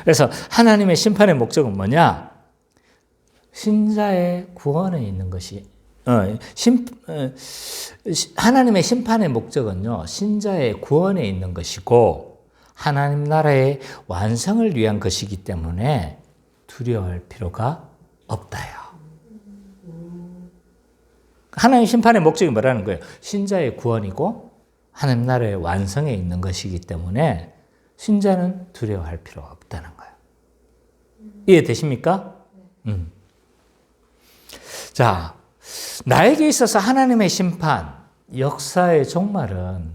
그래서 하나님의 심판의 목적은 뭐냐? 신자의 구원에 있는 것이, 하나님의 심판의 목적은요, 신자의 구원에 있는 것이고, 하나님 나라의 완성을 위한 것이기 때문에 두려워할 필요가 없다요. 하나님 심판의 목적이 뭐라는 거예요? 신자의 구원이고 하나님 나라의 완성에 있는 것이기 때문에 신자는 두려워할 필요가 없다는 거예요. 이해되십니까? 자, 나에게 있어서 하나님의 심판, 역사의 종말은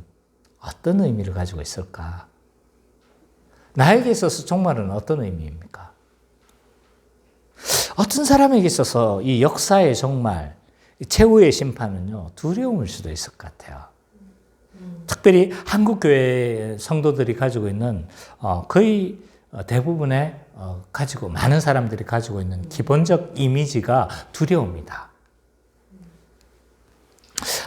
어떤 의미를 가지고 있을까? 나에게 있어서 종말은 어떤 의미입니까? 어떤 사람에게 있어서 이 역사의 종말, 최후의 심판은요, 두려움일 수도 있을 것 같아요. 특별히 한국교회 성도들이 가지고 있는 거의 대부분의 많은 사람들이 가지고 있는 기본적 이미지가 두려움이다.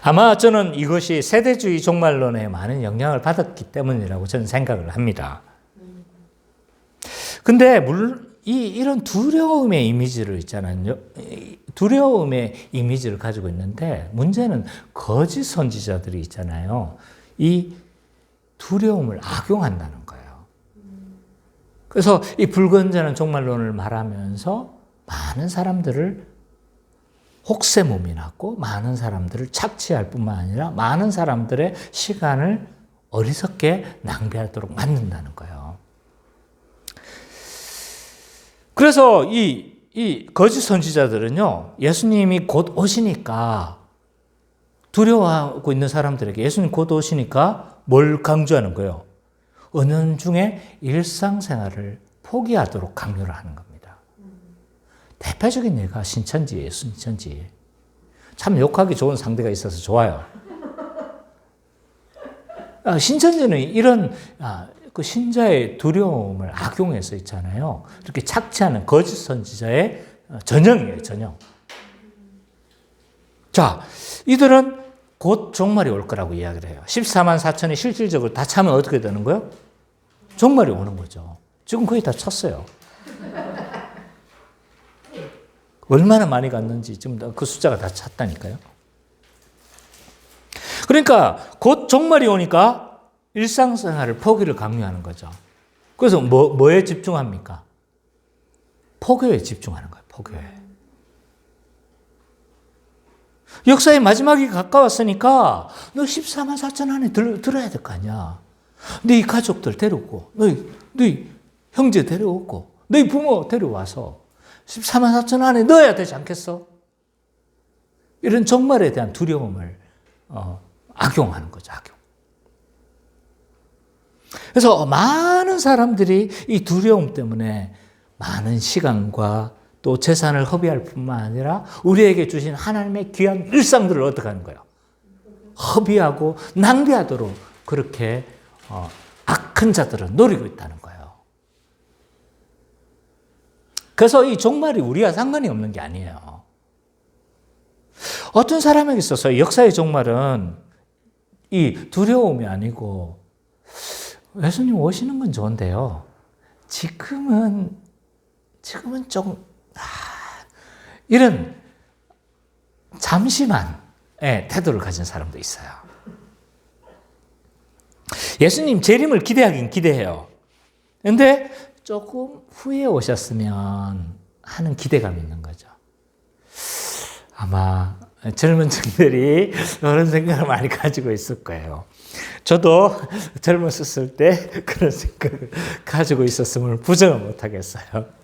아마 저는 이것이 세대주의 종말론에 많은 영향을 받았기 때문이라고 저는 생각을 합니다. 근데 이런 두려움의 이미지를 있잖아요. 두려움의 이미지를 가지고 있는데 문제는 거짓 선지자들이 있잖아요. 이 두려움을 악용한다는 거예요. 그래서 이 불건전한 종말론을 말하면서 많은 사람들을 혹세무민 하고 많은 사람들을 착취할 뿐만 아니라 많은 사람들의 시간을 어리석게 낭비하도록 만든다는 거예요. 그래서 이 거짓 선지자들은요, 예수님이 곧 오시니까 두려워하고 있는 사람들에게 예수님 곧 오시니까 뭘 강조하는 거예요? 은연중에 일상생활을 포기하도록 강요를 하는 겁니다. 대표적인 예가 신천지예요, 신천지. 참 욕하기 좋은 상대가 있어서 좋아요. 신천지는 이런 그 신자의 두려움을 악용해서 있잖아요. 이렇게 착취하는 거짓 선지자의 전형이에요, 전형. 자, 이들은 곧 종말이 올 거라고 이야기를 해요. 14만 4천이 실질적으로 다 차면 어떻게 되는 거예요? 종말이 오는 거죠. 지금 거의 다 찼어요. 얼마나 많이 갔는지 지금 그 숫자가 다 찼다니까요. 그러니까 곧 종말이 오니까 일상생활을 포기를 강요하는 거죠. 그래서 뭐에 집중합니까? 포교에 집중하는 거예요. 포교에. 역사의 마지막이 가까웠으니까 너 14만 4천 안에 들어야 될 거 아니야. 네 가족들 데려오고 너희 형제 데려오고 너희 부모 데려와서 14만 4천 안에 넣어야 되지 않겠어? 이런 종말에 대한 두려움을 악용하는 거죠. 악용. 그래서 많은 사람들이 이 두려움 때문에 많은 시간과 또 재산을 허비할 뿐만 아니라 우리에게 주신 하나님의 귀한 일상들을 어떻게 하는 거예요? 허비하고 낭비하도록 그렇게 악한 자들은 노리고 있다는 거예요. 그래서 이 종말이 우리와 상관이 없는 게 아니에요. 어떤 사람에게 있어서 역사의 종말은 이 두려움이 아니고 예수님 오시는 건 좋은데요. 지금은 좀 이런 잠시만의 태도를 가진 사람도 있어요. 예수님 재림을 기대하긴 기대해요. 근데 조금 후에 오셨으면 하는 기대감이 있는 거죠. 아마 젊은 층들이 그런 생각을 많이 가지고 있을 거예요. 저도 젊었을 때 그런 생각을 가지고 있었음을 부정을 못하겠어요.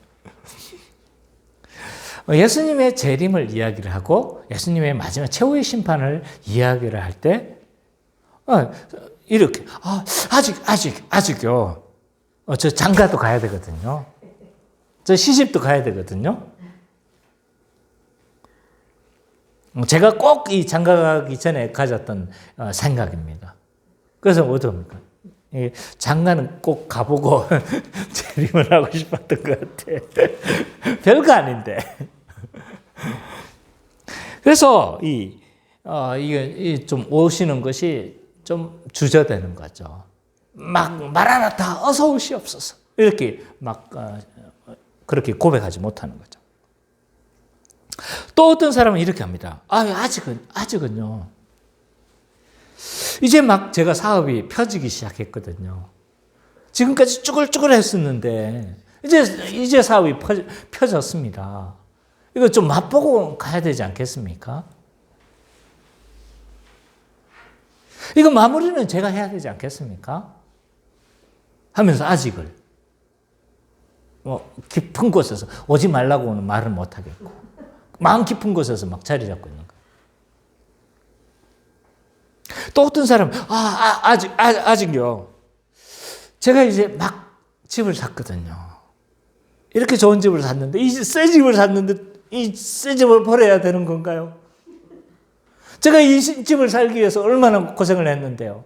예수님의 재림을 이야기를 하고 예수님의 마지막 최후의 심판을 이야기를 할 때 이렇게 아직요. 저 장가도 가야 되거든요. 저 시집도 가야 되거든요. 제가 꼭 이 장가 가기 전에 가졌던 생각입니다. 그래서 어떡합니까? 장가는 꼭 가보고 재림을 하고 싶었던 것 같아. 별거 아닌데. 그래서 이게 좀 오시는 것이 좀 주저되는 거죠. 막 마라나타 어서 오시옵소서 이렇게 막 그렇게 고백하지 못하는 거죠. 또 어떤 사람은 이렇게 합니다. 아직은요. 이제 막 제가 사업이 펴지기 시작했거든요. 지금까지 쭈글쭈글 했었는데 이제 사업이 펴졌습니다. 이거 좀 맛보고 가야 되지 않겠습니까? 이거 마무리는 제가 해야 되지 않겠습니까? 하면서 아직을 깊은 곳에서 오지 말라고는 말을 못 하겠고 마음 깊은 곳에서 막 자리 잡고 있는 거예요. 또 어떤 사람은 아직요. 제가 이제 막 집을 샀거든요. 이렇게 좋은 집을 샀는데 이 새 집을 샀는데 이 새 집을 버려야 되는 건가요? 제가 이 집을 살기 위해서 얼마나 고생을 했는데요.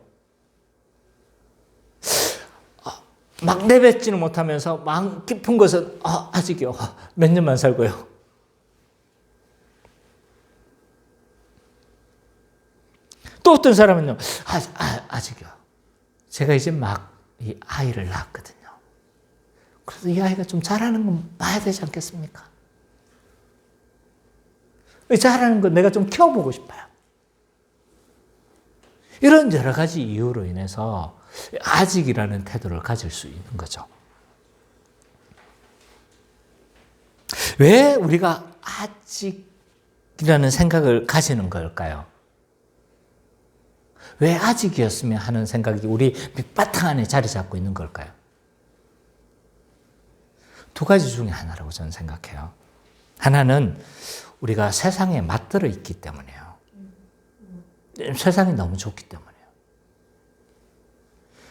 막 내뱉지는 못하면서 마음 깊은 곳은 아직요. 몇 년만 살고요. 또 어떤 사람은요. 아직요. 제가 이제 막 이 아이를 낳았거든요. 그래서 이 아이가 좀 자라는 건 봐야 되지 않겠습니까? 자라는 건 내가 좀 키워보고 싶어요. 이런 여러 가지 이유로 인해서 아직이라는 태도를 가질 수 있는 거죠. 왜 우리가 아직이라는 생각을 가지는 걸까요? 왜 아직이었으면 하는 생각이 우리 밑바탕 안에 자리 잡고 있는 걸까요? 두 가지 중에 하나라고 저는 생각해요. 하나는 우리가 세상에 맞들어 있기 때문이에요. 세상이 너무 좋기 때문이에요.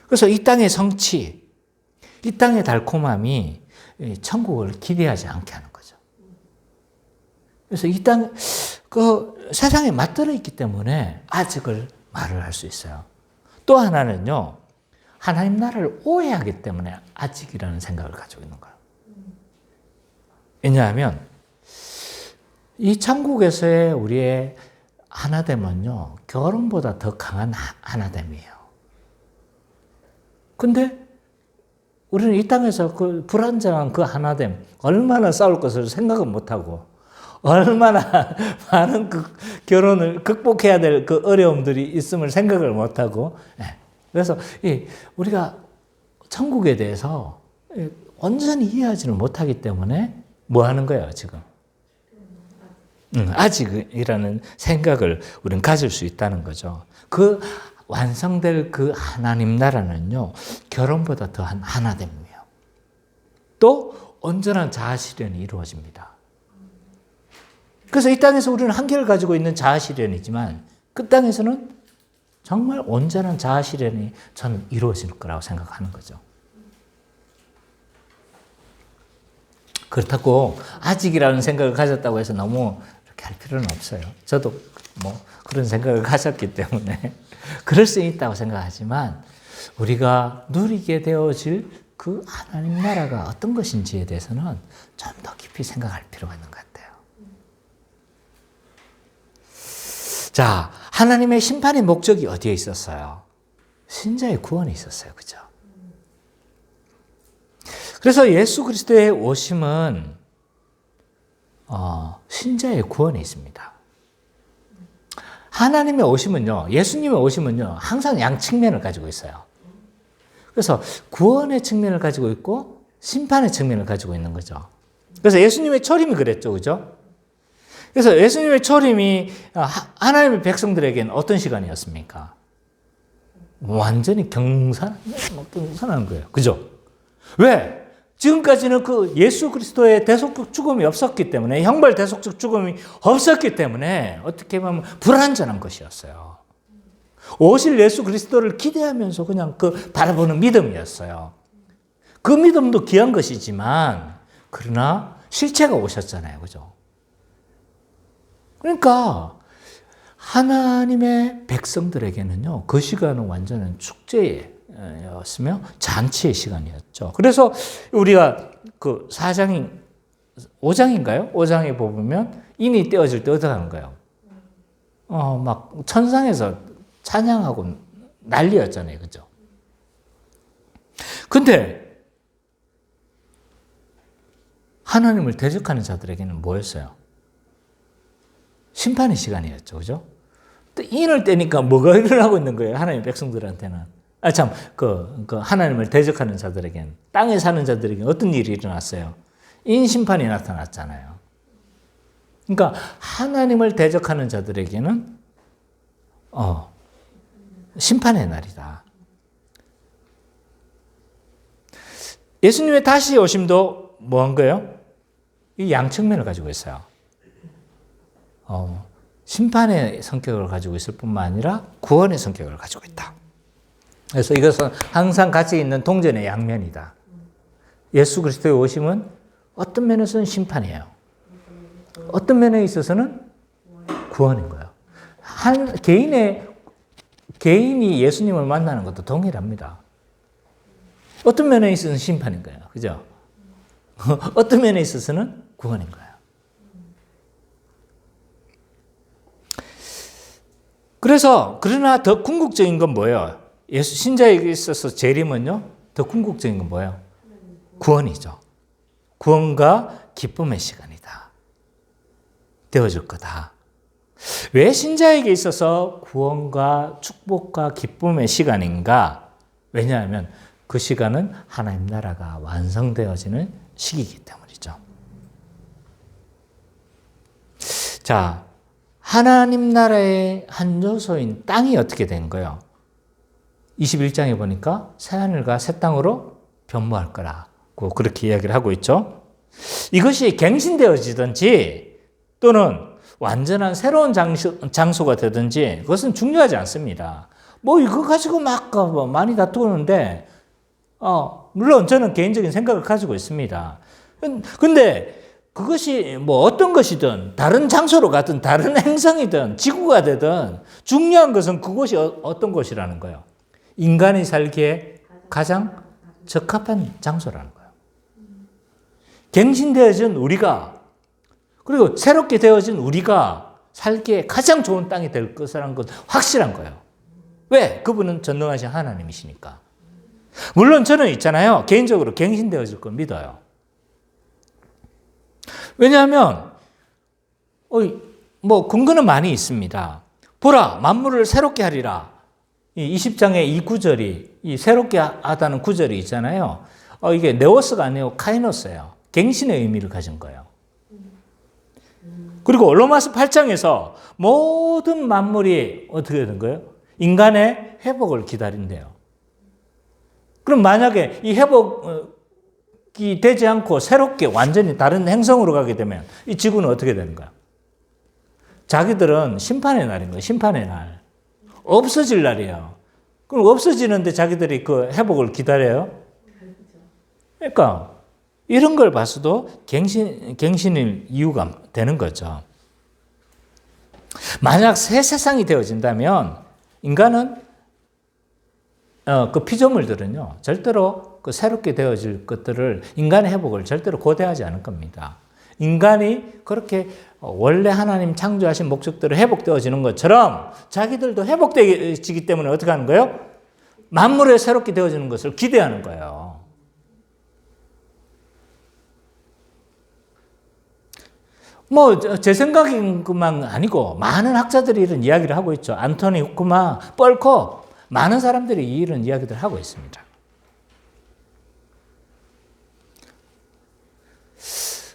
그래서 이 땅의 성취, 이 땅의 달콤함이 천국을 기대하지 않게 하는 거죠. 그래서 이 땅, 세상에 맞들어 있기 때문에 아직을 말을 할 수 있어요. 또 하나는요, 하나님 나라를 오해하기 때문에 아직이라는 생각을 가지고 있는 거예요. 왜냐하면 이 천국에서의 우리의 하나됨은요, 결혼보다 더 강한 하나됨이에요. 근데 우리는 이 땅에서 그 불안정한 그 하나됨, 얼마나 싸울 것을 생각은 못하고, 얼마나 많은 그 결혼을 극복해야 될 그 어려움들이 있음을 생각을 못하고, 그래서 우리가 천국에 대해서 온전히 이해하지는 못하기 때문에 뭐 하는 거예요, 지금? 아직이라는 생각을 우리는 가질 수 있다는 거죠. 그 완성될 그 하나님 나라는요, 결혼보다 더한 하나됨이에요. 또 온전한 자아 실현이 이루어집니다. 그래서 이 땅에서 우리는 한계를 가지고 있는 자아 실현이지만 그 땅에서는 정말 온전한 자아 실현이 저는 이루어질 거라고 생각하는 거죠. 그렇다고 아직이라는 생각을 가졌다고 해서 너무 이렇게 할 필요는 없어요. 저도 뭐 그런 생각을 가졌기 때문에 그럴 수 있다고 생각하지만 우리가 누리게 되어질 그 하나님 나라가 어떤 것인지에 대해서는 좀 더 깊이 생각할 필요가 있는 것 같아요. 자, 하나님의 심판의 목적이 어디에 있었어요? 신자의 구원에 있었어요. 그죠? 그래서 예수 그리스도의 오심은 신자의 구원에 있습니다. 하나님의 오심은요, 예수님의 오심은요, 항상 양 측면을 가지고 있어요. 그래서 구원의 측면을 가지고 있고 심판의 측면을 가지고 있는 거죠. 그래서 예수님의 초림이 그랬죠. 그죠? 그래서 예수님의 초림이 하나님의 백성들에게는 어떤 시간이었습니까? 완전히 경산한 거예요. 그죠? 왜? 지금까지는 그 예수 그리스도의 대속적 죽음이 없었기 때문에, 형벌 대속적 죽음이 없었기 때문에 어떻게 보면 불완전한 것이었어요. 오실 예수 그리스도를 기대하면서 그냥 그 바라보는 믿음이었어요. 그 믿음도 귀한 것이지만, 그러나 실체가 오셨잖아요. 그죠? 그러니까 하나님의 백성들에게는요, 그 시간은 완전한 축제였으며 잔치의 시간이었죠. 그래서 우리가 그 5장인가요? 5장에 보면 인이 떼어질 때 어떻게 하는 거예요? 막 천상에서 찬양하고 난리였잖아요. 그죠? 근데 하나님을 대적하는 자들에게는 뭐였어요? 심판의 시간이었죠. 그죠? 또 인을 떼니까 뭐가 일어나고 있는 거예요? 하나님의 백성들한테는. 하나님을 대적하는 자들에게는, 땅에 사는 자들에게는 어떤 일이 일어났어요? 인심판이 나타났잖아요. 그러니까 하나님을 대적하는 자들에게는 심판의 날이다. 예수님의 다시 오심도 뭐 한 거예요? 이 양측면을 가지고 있어요. 심판의 성격을 가지고 있을 뿐만 아니라 구원의 성격을 가지고 있다. 그래서 이것은 항상 같이 있는 동전의 양면이다. 예수 그리스도의 오심은 어떤 면에서는 심판이에요. 어떤 면에 있어서는 구원인 거예요. 개인이 예수님을 만나는 것도 동일합니다. 어떤 면에 있어서는 심판인 거예요. 그죠? 어떤 면에 있어서는 구원인 거예요. 그러나 더 궁극적인 건 뭐예요? 예수 신자에게 있어서 재림은요, 더 궁극적인 건 뭐예요? 구원이죠. 구원과 기쁨의 시간이다. 되어줄 거다. 왜 신자에게 있어서 구원과 축복과 기쁨의 시간인가? 왜냐하면 그 시간은 하나님 나라가 완성되어지는 시기이기 때문이죠. 자, 하나님 나라의 한 요소인 땅이 어떻게 된 거예요? 21장에 보니까 새하늘과 새 땅으로 변모할 거라고 그렇게 이야기를 하고 있죠. 이것이 갱신되어지든지 또는 완전한 새로운 장소가 되든지 그것은 중요하지 않습니다. 뭐 이거 가지고 막 많이 다투는데 물론 저는 개인적인 생각을 가지고 있습니다. 근데 그것이 뭐 어떤 것이든 다른 장소로 가든 다른 행성이든 지구가 되든 중요한 것은 그곳이 어떤 곳이라는 거예요. 인간이 살기에 가장 적합한 장소라는 거예요. 갱신되어진 우리가 그리고 새롭게 되어진 우리가 살기에 가장 좋은 땅이 될 것이라는 건 확실한 거예요. 왜? 그분은 전능하신 하나님이시니까. 물론 저는 있잖아요. 개인적으로 갱신되어질 걸 믿어요. 왜냐하면 뭐 근거는 많이 있습니다. 보라, 만물을 새롭게 하리라. 이 20장의 이 구절이 이 새롭게 하다는 구절이 있잖아요. 이게 네오스가 아니고 카이노스예요. 갱신의 의미를 가진 거예요. 그리고 로마서 8장에서 모든 만물이 어떻게 된 거예요? 인간의 회복을 기다린대요. 그럼 만약에 이 회복이 되지 않고 새롭게 완전히 다른 행성으로 가게 되면 이 지구는 어떻게 되는 거야? 자기들은 심판의 날인 거예요. 심판의 날. 없어질 날이에요. 그럼 없어지는데 자기들이 그 회복을 기다려요? 그러니까 이런 걸 봐서도 갱신일 이유가 되는 거죠. 만약 새 세상이 되어진다면 인간은 그 피조물들은요 절대로 그 새롭게 되어질 것들을 인간의 회복을 절대로 고대하지 않을 겁니다. 인간이 그렇게 원래 하나님 창조하신 목적대로 회복되어지는 것처럼 자기들도 회복되어지기 때문에 어떻게 하는 거예요? 만물에 새롭게 되어지는 것을 기대하는 거예요. 뭐 제 생각인 것만 아니고 많은 학자들이 이런 이야기를 하고 있죠. 안토니 후크마, 뻘코 많은 사람들이 이런 이야기를 하고 있습니다.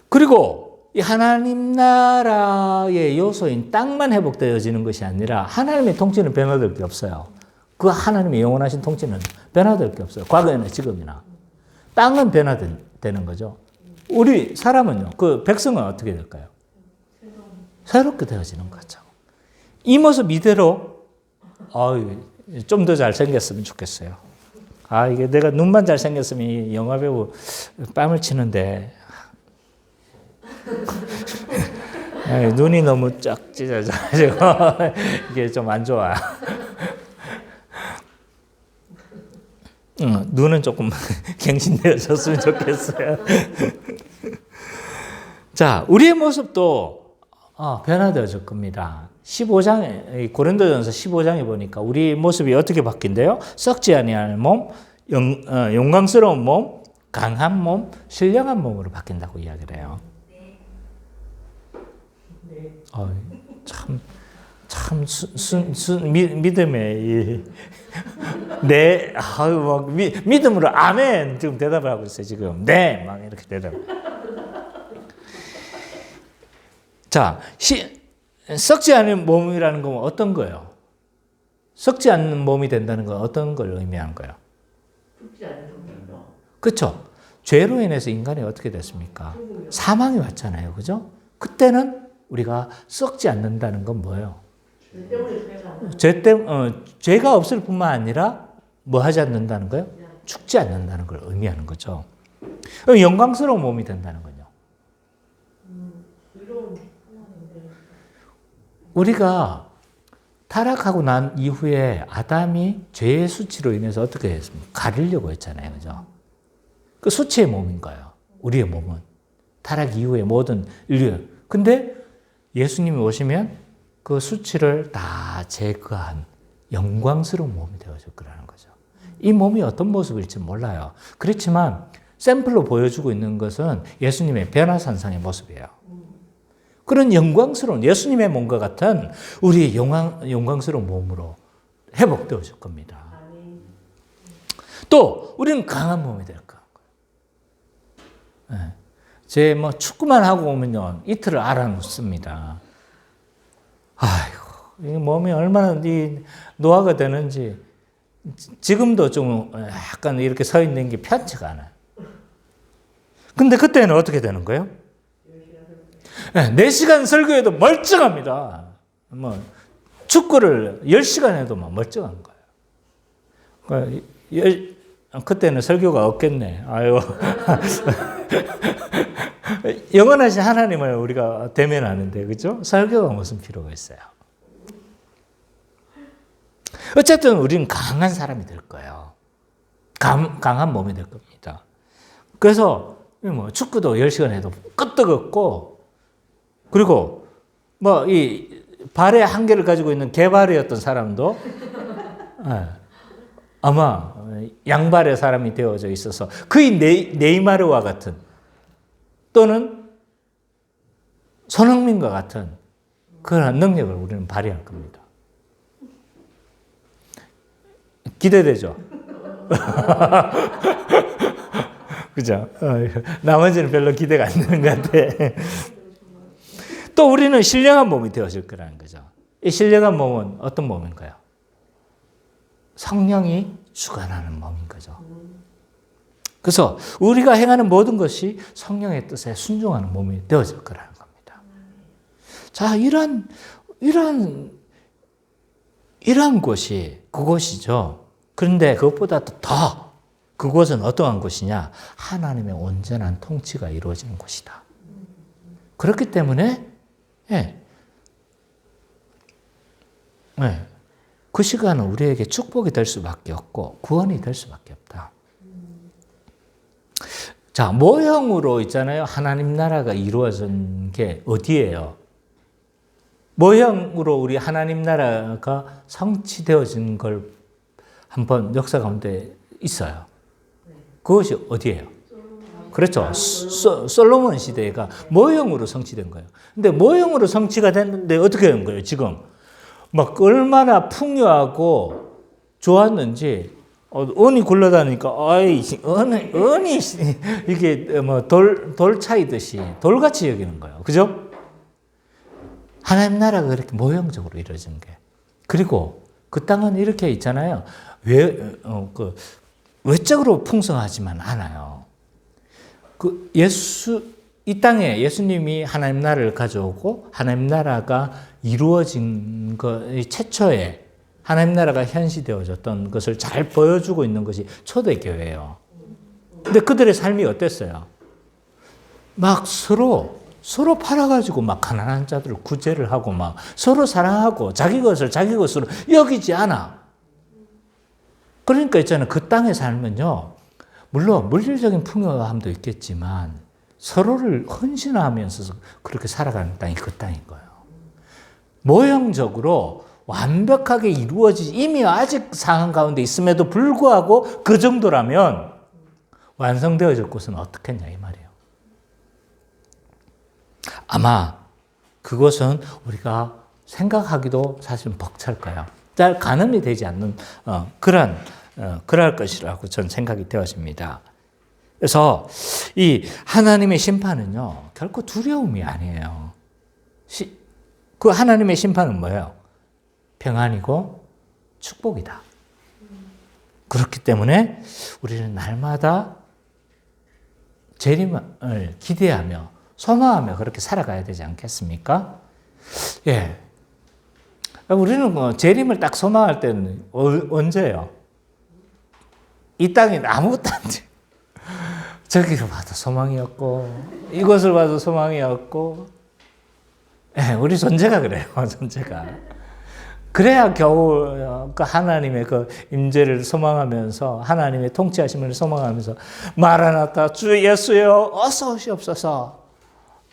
그리고 이 하나님 나라의 요소인 땅만 회복되어지는 것이 아니라 하나님의 통치는 변화될 게 없어요. 그 하나님의 영원하신 통치는 변화될 게 없어요. 과거에나 지금이나. 땅은 변화되는 거죠. 우리 사람은요, 그 백성은 어떻게 될까요? 새롭게 되어지는 거죠. 이 모습 이대로 좀 더 잘생겼으면 좋겠어요. 이게 내가 눈만 잘생겼으면 영화배우 뺨을 치는데 눈이 너무 쫙 찢어져가지고 이게 좀 안 좋아. 눈은 조금 갱신되어졌으면 좋겠어요. 자, 우리의 모습도 변화되어질 겁니다. 15장에, 고린도전서 15장에 보니까 우리 모습이 어떻게 바뀐대요? 썩지 아니할 몸, 용광스러운 몸, 강한 몸, 신령한 몸으로 바뀐다고 이야기를 해요. 믿음의 믿음으로 아멘 지금 대답을 하고 있어요. 지금 네, 막 이렇게 대답. 자, 썩지 않은 몸이라는 건 어떤 거예요? 썩지 않는 몸이 된다는 건 어떤 걸 의미하는 거예요? 그렇죠. 죄로 인해서 인간이 어떻게 됐습니까? 사망이 왔잖아요. 그죠? 그때는 우리가 썩지 않는다는 건 뭐예요? 죄가 없을 뿐만 아니라 뭐 하지 않는다는 거예요? 죽지 않는다는 걸 의미하는 거죠. 영광스러운 몸이 된다는 거죠. 우리가 타락하고 난 이후에 아담이 죄의 수치로 인해서 어떻게 했습니까? 가리려고 했잖아요. 그죠? 그 수치의 몸인 거예요. 우리의 몸은. 타락 이후에 모든 인류. 근데 예수님이 오시면 그 수치를 다 제거한 영광스러운 몸이 되어질 거라는 거죠. 이 몸이 어떤 모습일지 몰라요. 그렇지만 샘플로 보여주고 있는 것은 예수님의 변화산상의 모습이에요. 그런 영광스러운 예수님의 몸과 같은 우리의 영광스러운 몸으로 회복되어질 겁니다. 또 우리는 강한 몸이 될 거예요. 제 축구만 하고 오면요 이틀을 알아놓습니다. 아이고, 이 몸이 얼마나 이 노화가 되는지 지금도 좀 약간 이렇게 서 있는 게 편치가 않아요. 근데 그때는 어떻게 되는 거예요? 4시간 설교해도 멀쩡합니다. 뭐 축구를 10시간 해도 막 멀쩡한 거예요. 그때는 설교가 없겠네. 아유. 영원하신 하나님을 우리가 대면하는데, 그죠? 설교가 무슨 필요가 있어요? 어쨌든 우리는 강한 사람이 될 거예요. 강한 몸이 될 겁니다. 그래서 뭐 축구도 10시간 해도 끄떡없고, 그리고 뭐 이 발의 한계를 가지고 있는 개발이었던 사람도 아마 양발의 사람이 되어져 있어서 거의 네이마르와 같은 또는 손흥민과 같은 그런 능력을 우리는 발휘할 겁니다. 기대되죠? 그죠? 나머지는 별로 기대가 안 되는 것 같아. 또 우리는 신령한 몸이 되어질 거라는 거죠. 이 신령한 몸은 어떤 몸인가요? 성령이 주관하는 몸인 거죠. 그래서 우리가 행하는 모든 것이 성령의 뜻에 순종하는 몸이 되어질 거라는 겁니다. 자, 이런 곳이 그곳이죠. 그런데 그것보다도 더 그곳은 어떠한 곳이냐? 하나님의 온전한 통치가 이루어지는 곳이다. 그렇기 때문에 그 시간은 우리에게 축복이 될 수밖에 없고 구원이 될 수밖에 없다. 자, 모형으로 있잖아요. 하나님 나라가 이루어진 게 어디예요? 모형으로 우리 하나님 나라가 성취되어진 걸 한번 역사 가운데 있어요. 그것이 어디예요? 그렇죠. 솔로몬 시대가 모형으로 성취된 거예요. 근데 모형으로 성취가 됐는데 어떻게 된 거예요, 지금? 막 얼마나 풍요하고 좋았는지, 은이 굴러다니까, 은이, 이게 뭐 돌 차이듯이 돌같이 여기는 거예요. 그죠? 하나님 나라가 그렇게 모형적으로 이루어진 게. 그리고 그 땅은 이렇게 있잖아요. 외적으로 풍성하지만 않아요. 이 땅에 예수님이 하나님 나라를 가져오고 하나님 나라가 이루어진 최초에 하나님 나라가 현시되어졌던 것을 잘 보여주고 있는 것이 초대교회예요. 근데 그들의 삶이 어땠어요? 막 서로 팔아가지고 막 가난한 자들을 구제를 하고 막 서로 사랑하고 자기 것을 자기 것으로 여기지 않아. 그러니까 있잖아요. 그 땅의 삶은요. 물론 물질적인 풍요함도 있겠지만 서로를 헌신하면서 그렇게 살아가는 땅이 그 땅인 거예요. 모형적으로 완벽하게 이루어지지 이미 아직 상황 가운데 있음에도 불구하고 그 정도라면 완성되어질 곳은 어떻겠냐 이 말이에요. 아마 그것은 우리가 생각하기도 사실 벅찰 거예요. 잘 가늠이 되지 않는 그럴 것이라고 저는 생각이 되어집니다. 그래서 이 하나님의 심판은요, 결코 두려움이 아니에요. 그 하나님의 심판은 뭐예요? 평안이고 축복이다. 그렇기 때문에 우리는 날마다 재림을 기대하며 소망하며 그렇게 살아가야 되지 않겠습니까? 예. 우리는 재림을 딱 소망할 때는 언제예요? 이 땅에 아무것도 안 돼. 저기를 봐도 소망이 없고 이것을 봐도 소망이 없고 우리 존재가 그래요. 존재가. 그래야 겨우 그 하나님의 그 임재를 소망하면서 하나님의 통치하심을 소망하면서 마라나타 주 예수여 어서 오시옵소서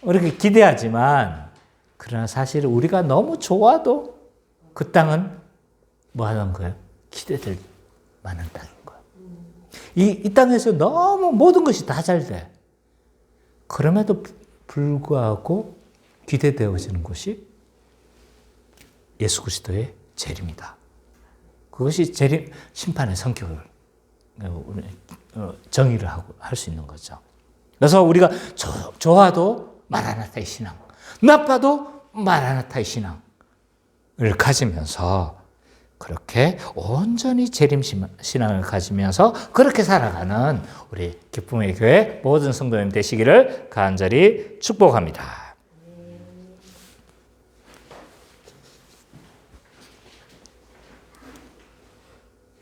이렇게 기대하지만 그러나 사실 우리가 너무 좋아도 그 땅은 뭐 하는 거예요? 기대될 만한 땅인 거예요. 이 땅에서 너무 모든 것이 다 잘 돼. 그럼에도 불구하고 기대되어지는 것이 예수 그리스도의 재림이다. 그것이 재림 심판의 성격을 정의를 하고 할 수 있는 거죠. 그래서 우리가 좋아도 마라나타의 신앙, 나빠도 마라나타의 신앙. 가지면서 그렇게 온전히 재림 신앙을 가지면서 그렇게 살아가는 우리 기쁨의 교회 모든 성도님 되시기를 간절히 축복합니다.